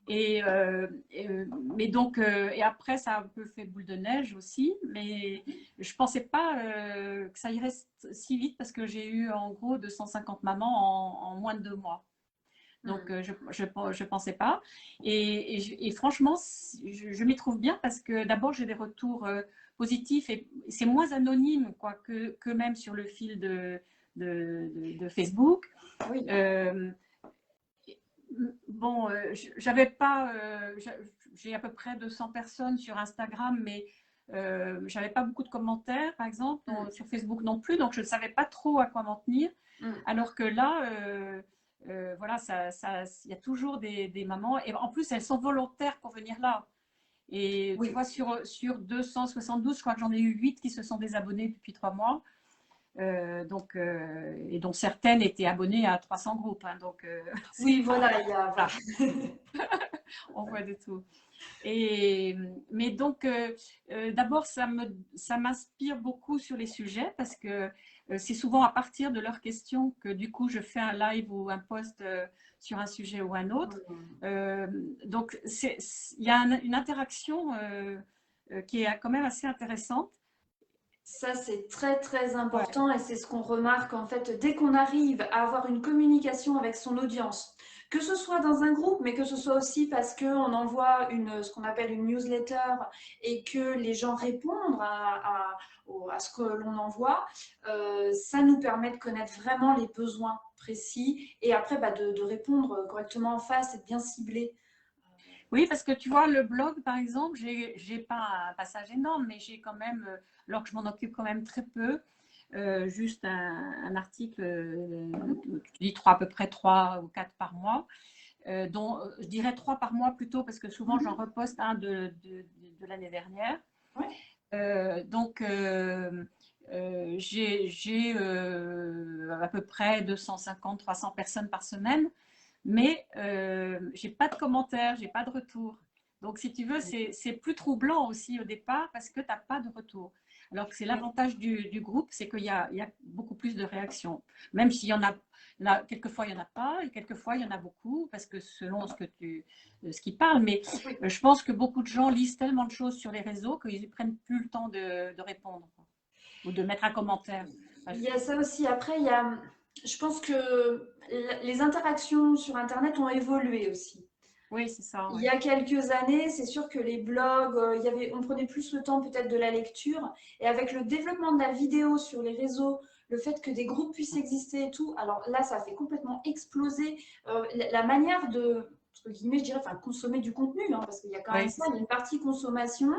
[SPEAKER 2] Mais donc, et après, ça a un peu fait boule de neige aussi, mais je ne pensais pas que ça irait si vite parce que j'ai eu en gros 250 mamans en moins de 2 mois. Donc, je pensais pas. Et franchement, je m'y trouve bien parce que d'abord, j'ai des retours positifs et c'est moins anonyme quoi, que même sur le fil de Facebook.
[SPEAKER 1] Oui.
[SPEAKER 2] Bon, j'avais pas, j'ai à peu près 200 personnes sur Instagram, mais j'avais pas beaucoup de commentaires, par exemple, sur Facebook non plus, donc je ne savais pas trop à quoi m'en tenir. Alors que là, voilà, il y a toujours des mamans, et en plus, elles sont volontaires pour venir là. Et
[SPEAKER 1] Oui.
[SPEAKER 2] tu vois, sur 272, je crois que j'en ai eu 8 qui se sont désabonnés depuis 3 mois. Et dont certaines étaient abonnées à 300 groupes. Hein, donc,
[SPEAKER 1] Oui, voilà, il y a.
[SPEAKER 2] voilà. On voit de tout. Mais donc, d'abord, ça m'inspire beaucoup sur les sujets parce que c'est souvent à partir de leurs questions que du coup, je fais un live ou un post sur un sujet ou un autre. Donc, il y a une interaction qui est quand même assez intéressante.
[SPEAKER 1] Ça, c'est très, très
[SPEAKER 2] Ouais.
[SPEAKER 1] important et c'est ce qu'on remarque en fait dès qu'on arrive à avoir une communication avec son audience, que ce soit dans un groupe, mais que ce soit aussi parce qu'on envoie ce qu'on appelle une newsletter et que les gens répondent à ce que l'on envoie, ça nous permet de connaître vraiment les besoins précis et après bah, de répondre correctement en face et de bien cibler.
[SPEAKER 2] Oui, parce que tu vois, le blog, par exemple, j'ai pas un passage énorme, mais j'ai quand même, alors que je m'en occupe quand même très peu, juste un article, je dis à peu près 3 ou 4 par mois, dont je dirais 3 par mois plutôt, parce que souvent j'en reposte un de l'année dernière. Donc, j'ai à peu près 250-300 personnes par semaine. Mais j'ai pas de commentaires, j'ai pas de retour. Donc, si tu veux, c'est plus troublant aussi au départ parce que tu n'as pas de retour. Alors que c'est l'avantage du groupe, c'est qu'il y a beaucoup plus de réactions. Même s'il y en a, quelquefois il n'y en a pas, et quelquefois il y en a beaucoup, parce que selon ce qu'ils parlent. Mais je pense que beaucoup de gens lisent tellement de choses sur les réseaux qu'ils ne prennent plus le temps de répondre ou de mettre un commentaire.
[SPEAKER 1] Il y a ça aussi. Après, je pense que les interactions sur Internet ont évolué aussi.
[SPEAKER 2] Oui, c'est ça.
[SPEAKER 1] Il
[SPEAKER 2] Ouais.
[SPEAKER 1] y a quelques années, c'est sûr que les blogs, on prenait plus le temps peut-être de la lecture. Et avec le développement de la vidéo sur les réseaux, le fait que des groupes puissent exister et tout, alors là, ça a fait complètement exploser la manière de, entre guillemets, je dirais, enfin, consommer du contenu, hein, parce qu'il y a quand même
[SPEAKER 2] Oui,
[SPEAKER 1] ça, il y a une partie consommation,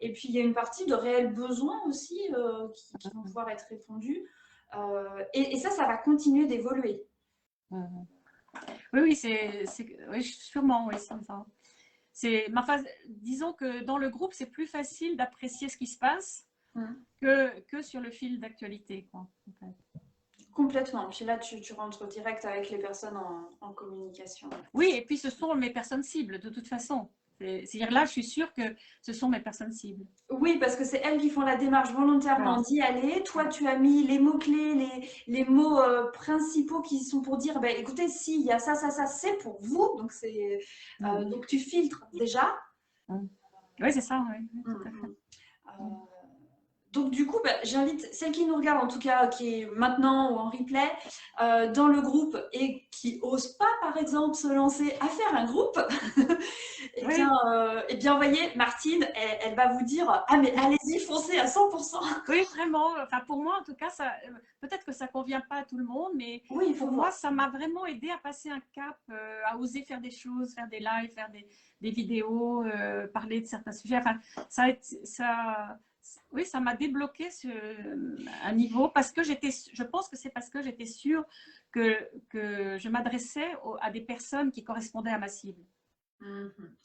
[SPEAKER 1] et puis il y a une partie de réels besoins aussi qui vont pouvoir être répondus. Et ça va continuer d'évoluer.
[SPEAKER 2] Oui, oui, oui, sûrement, oui, c'est ça. Disons que dans le groupe, c'est plus facile d'apprécier ce qui se passe que sur le fil d'actualité, quoi, en fait.
[SPEAKER 1] Complètement. Puis là, tu rentres direct avec les personnes en communication.
[SPEAKER 2] Oui, et puis ce sont mes personnes cibles, de toute façon. C'est-à-dire là, je suis sûre que ce sont mes personnes cibles.
[SPEAKER 1] Oui, parce que c'est elles qui font la démarche volontairement
[SPEAKER 2] Voilà.
[SPEAKER 1] d'y aller. Toi, tu as mis les mots-clés, les mots principaux qui sont pour dire, bah, écoutez, si, il y a ça, ça, ça, c'est pour vous. Donc, donc tu filtres déjà.
[SPEAKER 2] Oui, c'est ça, oui, tout à fait.
[SPEAKER 1] Donc du coup, bah, j'invite celles qui nous regardent, en tout cas qui est maintenant ou en replay, dans le groupe et qui n'osent pas, par exemple, se lancer à faire un groupe, eh bien, voyez, Martine, elle va vous dire, ah mais allez-y, foncez à 100%.
[SPEAKER 2] Oui, vraiment. Enfin, pour moi, en tout cas, peut-être que ça ne convient pas à tout le monde, mais
[SPEAKER 1] Oui, il faut
[SPEAKER 2] pour moi,
[SPEAKER 1] voir.
[SPEAKER 2] ça m'a vraiment aidé à passer un cap, à oser faire des choses, faire des lives, faire des vidéos, parler de certains sujets. Enfin, oui, ça m'a débloqué un niveau parce que je pense que c'est parce que j'étais sûre que je m'adressais à des personnes qui correspondaient à ma cible.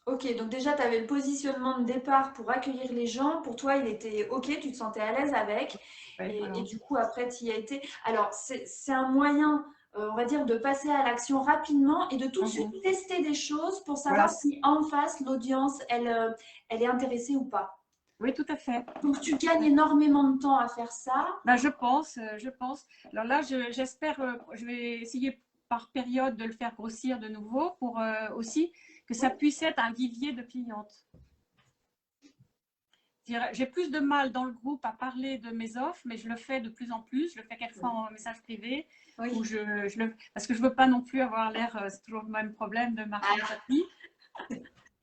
[SPEAKER 1] Ok, donc déjà, tu avais le positionnement de départ pour accueillir les gens. Pour toi, il était ok, tu te sentais à l'aise avec.
[SPEAKER 2] Ouais,
[SPEAKER 1] Et
[SPEAKER 2] voilà.
[SPEAKER 1] du coup, après, tu y as été. Alors, c'est un moyen, on va dire, de passer à l'action rapidement et de tout de suite tester des choses pour savoir
[SPEAKER 2] Voilà,
[SPEAKER 1] si en face, l'audience, elle est intéressée ou pas.
[SPEAKER 2] Oui, tout à fait.
[SPEAKER 1] Donc, tu gagnes énormément de temps à faire ça.
[SPEAKER 2] Ben, je pense, je pense. Alors là, j'espère, je vais essayer par période de le faire grossir de nouveau pour aussi que ça
[SPEAKER 1] Oui,
[SPEAKER 2] puisse être un vivier de clientes. J'ai plus de mal dans le groupe à parler de mes offres, mais je le fais de plus en plus. Je le fais quelquefois en message privé, où
[SPEAKER 1] oui.
[SPEAKER 2] parce que je ne veux pas non plus avoir l'air, c'est toujours le même problème de Martine
[SPEAKER 1] Ah,
[SPEAKER 2] Chapuis,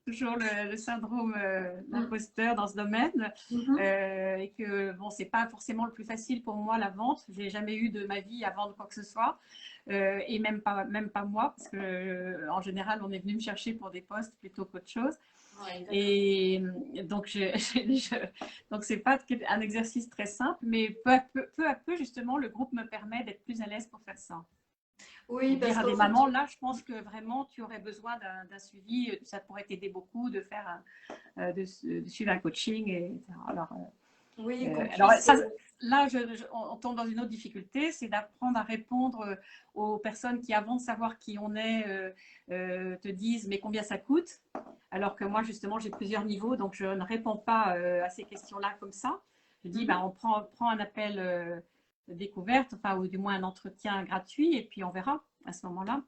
[SPEAKER 2] toujours le syndrome
[SPEAKER 1] mm,
[SPEAKER 2] d'imposteur dans ce domaine,
[SPEAKER 1] mhm.
[SPEAKER 2] et que bon, c'est pas forcément le plus facile pour moi la vente. J'ai jamais eu de ma vie à vendre quoi que ce soit, et même pas moi, parce que en général, on est venu me chercher pour des postes plutôt qu'autre chose.
[SPEAKER 1] Ouais, d'accord.
[SPEAKER 2] Et donc, donc c'est pas un exercice très simple, mais peu à peu, justement, le groupe me permet d'être plus à l'aise pour faire ça.
[SPEAKER 1] Oui,
[SPEAKER 2] Et
[SPEAKER 1] parce
[SPEAKER 2] dire à
[SPEAKER 1] qu'en
[SPEAKER 2] des
[SPEAKER 1] fait,
[SPEAKER 2] mamans, là, je pense que vraiment, tu aurais besoin d'un suivi, ça pourrait t'aider beaucoup de faire, de suivre un coaching, etc.
[SPEAKER 1] oui, qu'on
[SPEAKER 2] Alors
[SPEAKER 1] puisse.
[SPEAKER 2] ça, là, on tombe dans une autre difficulté, c'est d'apprendre à répondre aux personnes qui, avant de savoir qui on est, te disent mais combien ça coûte. Alors que moi, justement, j'ai plusieurs niveaux, donc je ne réponds pas à ces questions-là comme ça. Je dis,
[SPEAKER 1] Mhm.
[SPEAKER 2] on prend un appel de découverte, enfin, ou du moins un entretien gratuit, et puis on verra à ce moment-là.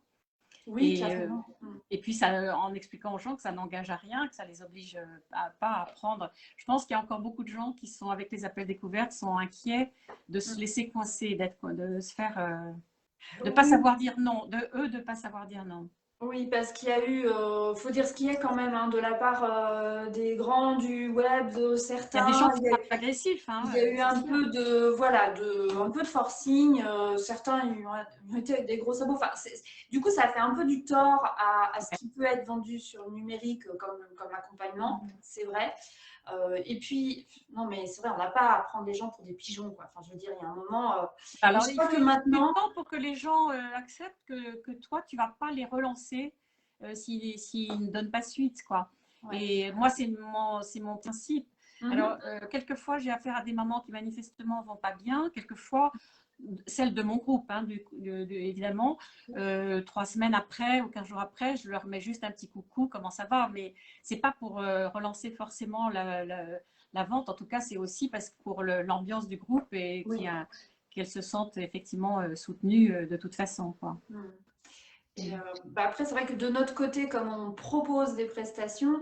[SPEAKER 1] Oui,
[SPEAKER 2] Et,
[SPEAKER 1] carrément. Mm.
[SPEAKER 2] et puis, ça, en expliquant aux gens que ça n'engage à rien, que ça les oblige pas à apprendre. Je pense qu'il y a encore beaucoup de gens qui sont, avec les appels découvertes, sont inquiets de se
[SPEAKER 1] Mm.
[SPEAKER 2] laisser coincer, de se faire, de pas
[SPEAKER 1] Oui,
[SPEAKER 2] savoir dire non, de pas savoir dire non.
[SPEAKER 1] oui, parce qu'il y a eu, faut dire ce qu'il y a quand même, hein, de la part des grands du web, de
[SPEAKER 2] Il y a des
[SPEAKER 1] certains.
[SPEAKER 2] gens qui sont agressifs,
[SPEAKER 1] Il
[SPEAKER 2] hein,
[SPEAKER 1] y a eu
[SPEAKER 2] c'est
[SPEAKER 1] un
[SPEAKER 2] sûr.
[SPEAKER 1] peu de, voilà, un peu de forcing. Certains ils ont été avec des gros sabots. Enfin, du coup, ça fait un peu du tort à ce qui peut être vendu sur le numérique comme accompagnement, c'est vrai. Et puis, non, mais c'est vrai, on n'a pas à prendre les gens pour des pigeons, quoi. Enfin, je veux dire, il y a un moment. Et
[SPEAKER 2] Alors,
[SPEAKER 1] je crois que
[SPEAKER 2] du
[SPEAKER 1] maintenant,
[SPEAKER 2] temps pour que les gens acceptent que toi, tu vas pas les relancer s'ils ne donnent pas suite, quoi.
[SPEAKER 1] ouais.
[SPEAKER 2] Et moi, c'est mon principe. Alors,
[SPEAKER 1] Mhm.
[SPEAKER 2] quelquefois, j'ai affaire à des mamans qui manifestement vont pas bien. Quelquefois, celles de mon groupe, hein, évidemment, 3 semaines après ou 15 jours après, je leur mets juste un petit coucou, comment ça va. Mais c'est pas pour relancer forcément la vente. En tout cas, c'est aussi parce que pour l'ambiance du groupe et
[SPEAKER 1] Oui.
[SPEAKER 2] qu'elles se sentent effectivement soutenues de toute façon, quoi.
[SPEAKER 1] Mhm. Et après, c'est vrai que de notre côté, comme on propose des prestations,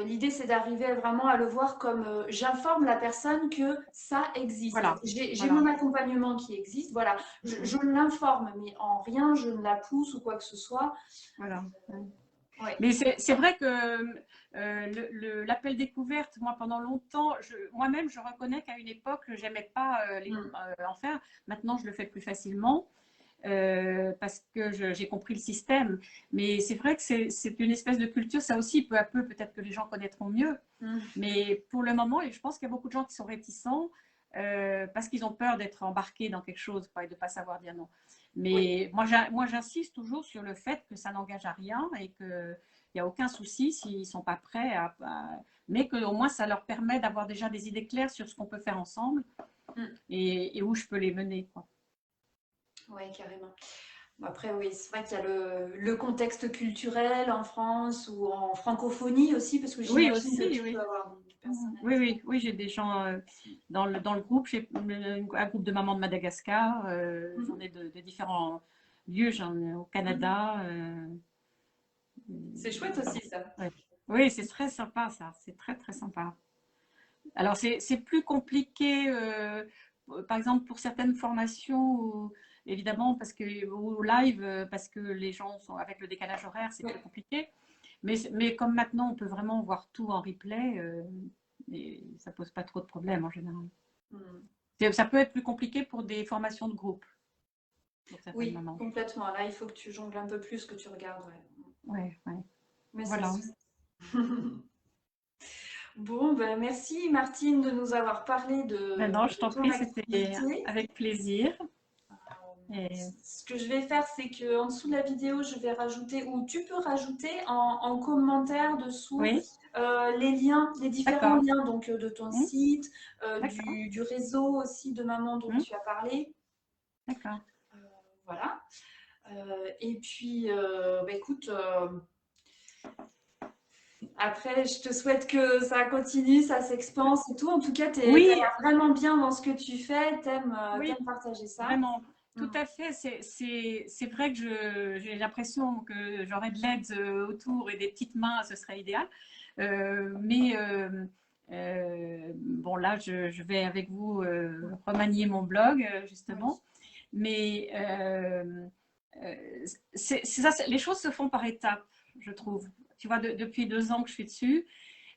[SPEAKER 1] l'idée c'est d'arriver vraiment à le voir comme j'informe la personne que ça existe.
[SPEAKER 2] Voilà,
[SPEAKER 1] J'ai
[SPEAKER 2] voilà,
[SPEAKER 1] mon accompagnement qui existe, voilà, je l'informe, mais en rien je ne la pousse ou quoi que ce soit.
[SPEAKER 2] voilà.
[SPEAKER 1] Ouais.
[SPEAKER 2] Mais c'est vrai que l'appel découverte, moi pendant longtemps, moi-même je reconnais qu'à une époque, je n'aimais pas
[SPEAKER 1] Mm.
[SPEAKER 2] en faire. Maintenant, je le fais plus facilement. Parce que j'ai compris le système. Mais c'est vrai que c'est une espèce de culture, ça aussi, peu à peu, peut-être que les gens connaîtront mieux.
[SPEAKER 1] Mm.
[SPEAKER 2] Mais pour le moment, et je pense qu'il y a beaucoup de gens qui sont réticents parce qu'ils ont peur d'être embarqués dans quelque chose quoi, et de ne pas savoir dire non.
[SPEAKER 1] Oui.
[SPEAKER 2] Mais moi j'insiste toujours sur le fait que ça n'engage à rien et qu'il n'y a aucun souci s'ils ne sont pas prêts mais qu'au moins ça leur permet d'avoir déjà des idées claires sur ce qu'on peut faire ensemble
[SPEAKER 1] Mm.
[SPEAKER 2] et où je peux les mener, quoi.
[SPEAKER 1] Ouais, carrément. Bon, après, oui, c'est vrai qu'il y a le contexte culturel en France ou en francophonie aussi, parce que
[SPEAKER 2] Oui,
[SPEAKER 1] j'imagine que
[SPEAKER 2] aussi,
[SPEAKER 1] tu peux
[SPEAKER 2] oui.
[SPEAKER 1] avoir des personnes
[SPEAKER 2] Oui,
[SPEAKER 1] avec.
[SPEAKER 2] oui, oui, j'ai des gens dans le groupe. J'ai un groupe de mamans de Madagascar. J'en
[SPEAKER 1] Mhm.
[SPEAKER 2] ai de différents lieux. J'en ai au
[SPEAKER 1] Mhm.
[SPEAKER 2] Canada.
[SPEAKER 1] C'est chouette aussi ça.
[SPEAKER 2] Ouais. Oui, c'est très sympa ça. C'est très, très sympa. Alors, c'est plus compliqué, par exemple, pour certaines formations, évidemment, parce que, ou live, parce que les gens sont avec le décalage horaire, c'est
[SPEAKER 1] Oui.
[SPEAKER 2] plus compliqué. Mais comme maintenant, on peut vraiment voir tout en replay, et ça pose pas trop de problèmes en général.
[SPEAKER 1] Mhm.
[SPEAKER 2] Ça peut être plus compliqué pour des formations de groupe, pour certaines
[SPEAKER 1] Oui,
[SPEAKER 2] mamans.
[SPEAKER 1] complètement. Là, il faut que tu jongles un peu plus, que tu regardes. Ouais.
[SPEAKER 2] Ouais, ouais.
[SPEAKER 1] Mais c'est
[SPEAKER 2] Voilà.
[SPEAKER 1] ça. Bon, ben, merci Martine de nous avoir parlé
[SPEAKER 2] Maintenant, je
[SPEAKER 1] de
[SPEAKER 2] t'en
[SPEAKER 1] ton
[SPEAKER 2] prie, c'était
[SPEAKER 1] activité.
[SPEAKER 2] avec plaisir. Et
[SPEAKER 1] Ce que je vais faire, c'est que en dessous de la vidéo, je vais rajouter, ou tu peux rajouter en commentaire dessous
[SPEAKER 2] oui,
[SPEAKER 1] les liens, les différents
[SPEAKER 2] d'accord.
[SPEAKER 1] liens donc de ton
[SPEAKER 2] Hmm,
[SPEAKER 1] site,
[SPEAKER 2] d'accord.
[SPEAKER 1] du réseau aussi de maman dont
[SPEAKER 2] Hmm,
[SPEAKER 1] tu as parlé.
[SPEAKER 2] d'accord.
[SPEAKER 1] Euh, voilà. Et puis, bah, écoute, Après, je te souhaite que ça continue, ça s'expanse et tout. En tout cas, tu as
[SPEAKER 2] Oui,
[SPEAKER 1] l'air vraiment bien dans ce que tu fais,
[SPEAKER 2] oui,
[SPEAKER 1] t'aimes partager ça.
[SPEAKER 2] vraiment. Tout
[SPEAKER 1] Mm.
[SPEAKER 2] à fait. C'est vrai que j'ai l'impression que j'aurais de l'aide autour et des petites mains, ce serait idéal. Mais bon, là, je vais avec vous remanier mon blog,
[SPEAKER 1] Oui.
[SPEAKER 2] justement. Mais ça, les choses se font par étapes, je trouve. Tu vois, depuis 2 ans que je suis dessus,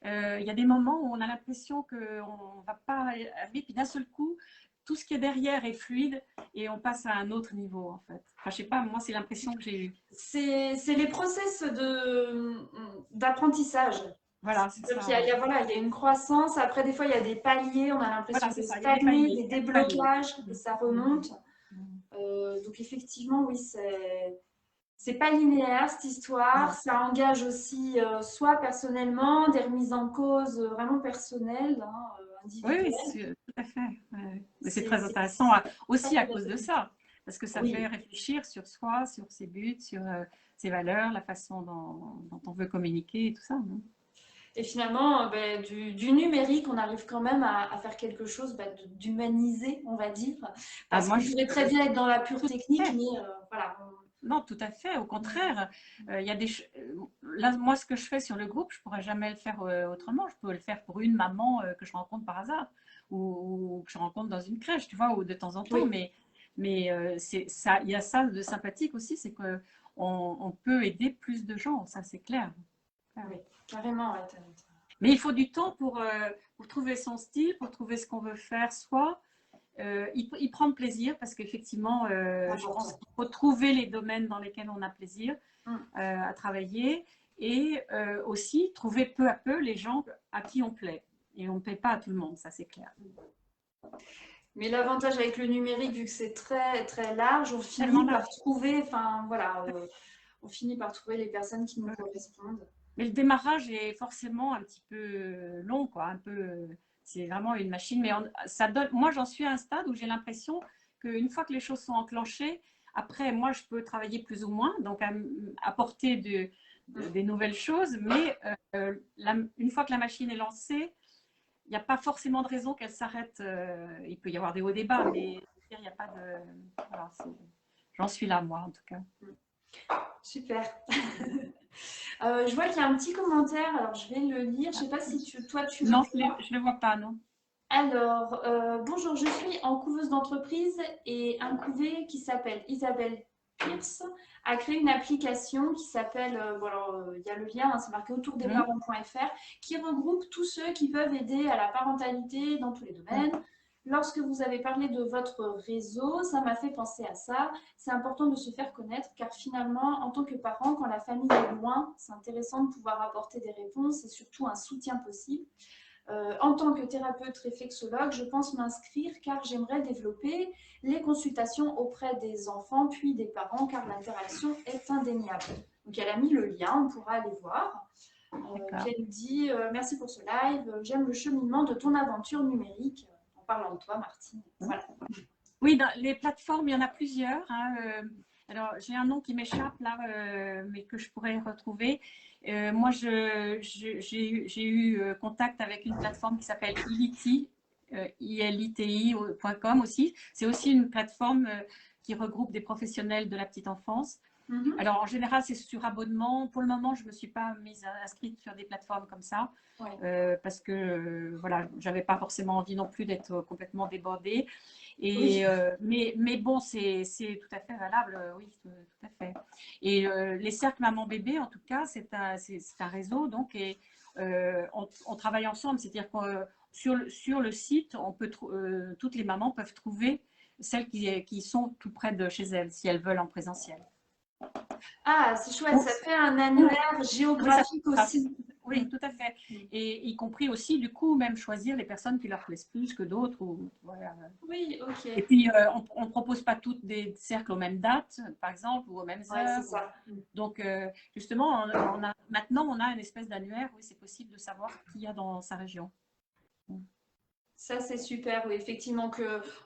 [SPEAKER 2] il y a des moments où on a l'impression qu'on ne va pas arriver, puis d'un seul coup, tout ce qui est derrière est fluide et on passe à un autre niveau, en fait. Enfin, je sais pas, moi, c'est l'impression que j'ai eue.
[SPEAKER 1] C'est les process d'apprentissage.
[SPEAKER 2] Voilà, c'est
[SPEAKER 1] Donc,
[SPEAKER 2] ça, ouais.
[SPEAKER 1] voilà, il y a une croissance. Après, des fois, il y a des paliers. On a l'impression
[SPEAKER 2] Voilà,
[SPEAKER 1] de
[SPEAKER 2] c'est ça, il y a des
[SPEAKER 1] stagner,
[SPEAKER 2] paliers,
[SPEAKER 1] des
[SPEAKER 2] il y a des paliers.
[SPEAKER 1] déblocages, et
[SPEAKER 2] Mm,
[SPEAKER 1] ça
[SPEAKER 2] mm,
[SPEAKER 1] remonte.
[SPEAKER 2] mm.
[SPEAKER 1] Donc, effectivement, oui, c'est pas linéaire cette histoire.
[SPEAKER 2] Non.
[SPEAKER 1] Ça engage aussi, soit personnellement, des remises en cause vraiment personnelles, hein,
[SPEAKER 2] Oui, oui,
[SPEAKER 1] individuelles.
[SPEAKER 2] tout à fait. Ouais. Mais c'est
[SPEAKER 1] C'est
[SPEAKER 2] très
[SPEAKER 1] c'est
[SPEAKER 2] intéressant
[SPEAKER 1] pas
[SPEAKER 2] aussi à cause de
[SPEAKER 1] facile.
[SPEAKER 2] ça, parce que ça fait
[SPEAKER 1] Oui.
[SPEAKER 2] réfléchir sur soi, sur ses buts, sur ses valeurs, la façon dont on veut communiquer et tout ça. Non.
[SPEAKER 1] Et finalement, ben, du numérique, on arrive quand même à faire quelque chose ben, d'humanisé, on va dire.
[SPEAKER 2] Ah,
[SPEAKER 1] Parce
[SPEAKER 2] moi,
[SPEAKER 1] qu'on pourrait très bien être dans la pure
[SPEAKER 2] tout à
[SPEAKER 1] technique,
[SPEAKER 2] fait.
[SPEAKER 1] mais voilà.
[SPEAKER 2] Non, tout à fait. Au contraire, il y a là, moi, ce que je fais sur le groupe, je pourrais jamais le faire autrement. Je peux le faire pour une maman que je rencontre par hasard ou que je rencontre dans une crèche, tu vois, ou de temps en temps.
[SPEAKER 1] Oui,
[SPEAKER 2] Mais c'est ça, il y a ça de sympathique aussi, c'est que on peut aider plus de gens. Ça, c'est clair. Clair.
[SPEAKER 1] oui, carrément. Ouais,
[SPEAKER 2] Mais il faut du temps pour trouver son style, pour trouver ce qu'on veut faire soi. Y prendre plaisir parce qu'effectivement,
[SPEAKER 1] c'est
[SPEAKER 2] je pense
[SPEAKER 1] important.
[SPEAKER 2] qu'il faut trouver les domaines dans lesquels on a plaisir
[SPEAKER 1] Mm.
[SPEAKER 2] à travailler et aussi trouver peu à peu les gens à qui on plaît. Et on ne plaît pas à tout le monde, ça c'est clair.
[SPEAKER 1] Mais l'avantage avec le numérique, vu que c'est très très large, on
[SPEAKER 2] Tellement
[SPEAKER 1] finit par
[SPEAKER 2] large.
[SPEAKER 1] trouver, enfin voilà, on finit par trouver les personnes qui nous correspondent.
[SPEAKER 2] Mais le démarrage est forcément un petit peu long, quoi. Un peu, c'est vraiment une machine. Mais ça donne. Moi, j'en suis à un stade où j'ai l'impression qu'une fois que les choses sont enclenchées, après, moi, je peux travailler plus ou moins, donc apporter des nouvelles choses. Mais une fois que la machine est lancée, il n'y a pas forcément de raison qu'elle s'arrête. Il peut y avoir des hauts débats, mais il n'y a pas de. Voilà, j'en suis là, moi, en tout cas.
[SPEAKER 1] Super. Je vois qu'il y a un petit commentaire, alors je vais le lire. Je ne sais pas si toi tu le
[SPEAKER 2] Non,
[SPEAKER 1] vois.
[SPEAKER 2] je ne le vois pas, non.
[SPEAKER 1] Alors, bonjour, je suis en couveuse d'entreprise et un couvé qui s'appelle Isabelle Pierce a créé une application qui s'appelle, il y a le lien, hein, c'est marqué autourdesparents.fr, qui regroupe tous ceux qui peuvent aider à la parentalité dans tous les domaines. Lorsque vous avez parlé de votre réseau, ça m'a fait penser à ça. C'est important de se faire connaître car finalement, en tant que parent, quand la famille est loin, c'est intéressant de pouvoir apporter des réponses et surtout un soutien possible. En tant que thérapeute réflexologue, je pense m'inscrire car j'aimerais développer les consultations auprès des enfants puis des parents car l'interaction est indéniable. Donc elle a mis le lien, on pourra aller voir. Puis elle nous dit merci pour ce live, j'aime le cheminement de ton aventure numérique. En parlant de toi, Martine. Voilà.
[SPEAKER 2] Oui, dans les plateformes, il y en a plusieurs. Hein, alors, j'ai un nom qui m'échappe là, mais que je pourrais retrouver. Moi, j'ai eu contact avec une plateforme qui s'appelle Iliti, iliti.com aussi. C'est aussi une plateforme qui regroupe des professionnels de la petite enfance. Alors, en général, c'est sur abonnement. Pour le moment, je ne me suis pas inscrite sur des plateformes comme ça
[SPEAKER 1] Ouais.
[SPEAKER 2] parce que voilà, j'avais pas forcément envie non plus d'être complètement débordée.
[SPEAKER 1] Oui.
[SPEAKER 2] Mais bon, c'est tout à fait valable, oui, tout à fait. Et les cercles maman-bébé, en tout cas, c'est un réseau, donc, et on travaille ensemble, c'est-à-dire que sur le site, toutes les mamans peuvent trouver celles qui sont tout près de chez elles, si elles veulent en présentiel.
[SPEAKER 1] Ah, c'est chouette,
[SPEAKER 2] Ou,
[SPEAKER 1] ça fait un
[SPEAKER 2] ou-
[SPEAKER 1] annuaire
[SPEAKER 2] oui, ça,
[SPEAKER 1] géographique aussi.
[SPEAKER 2] oui, tout à fait. Et y compris aussi, du coup, même choisir les personnes qui leur plaisent plus que d'autres. Voilà.
[SPEAKER 1] Oui, ok.
[SPEAKER 2] Et puis, on ne propose pas toutes des cercles aux mêmes dates, par exemple, ou aux mêmes
[SPEAKER 1] Ouais, c'est
[SPEAKER 2] heures.
[SPEAKER 1] ça.
[SPEAKER 2] Donc, justement, maintenant, on a une espèce d'annuaire où c'est possible de savoir qui y a dans sa région.
[SPEAKER 1] Ça, c'est super, oui, effectivement,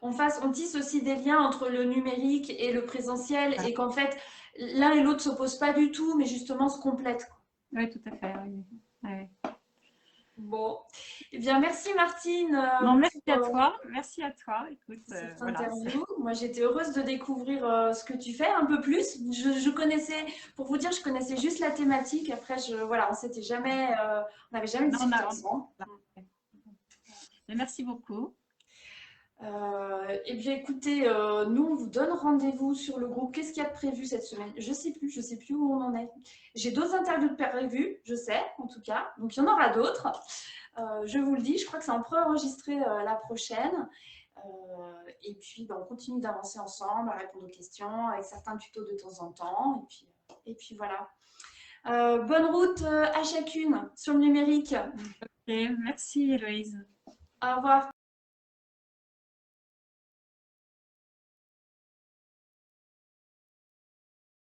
[SPEAKER 1] on tisse aussi des liens entre le numérique et le présentiel
[SPEAKER 2] Voilà.
[SPEAKER 1] et qu'en fait, l'un et l'autre ne s'opposent pas du tout, mais justement se complètent.
[SPEAKER 2] Oui, tout à fait. Oui. Ouais.
[SPEAKER 1] Bon, eh bien, merci Martine
[SPEAKER 2] Non, merci
[SPEAKER 1] pour
[SPEAKER 2] à toi. Merci à toi. Écoute,
[SPEAKER 1] cette
[SPEAKER 2] voilà.
[SPEAKER 1] interview. Moi, j'étais heureuse de découvrir ce que tu fais un peu plus. Je connaissais, pour vous dire, je connaissais juste la thématique. Après, voilà, on n'avait jamais
[SPEAKER 2] Non,
[SPEAKER 1] discuté ensemble.
[SPEAKER 2] mais merci beaucoup.
[SPEAKER 1] Eh bien, écoutez, nous, on vous donne rendez-vous sur le groupe. Qu'est-ce qu'il y a de prévu cette semaine? Je sais plus où on en est. J'ai d'autres interviews de prévues, je sais, en tout cas. Donc, il y en aura d'autres. Je vous le dis, je crois que c'est en préenregistré la prochaine. Et puis, on continue d'avancer ensemble, à répondre aux questions, avec certains tutos de temps en temps. Et puis voilà. Bonne route à chacune sur le numérique.
[SPEAKER 2] Et merci, Héloïse.
[SPEAKER 1] Au revoir.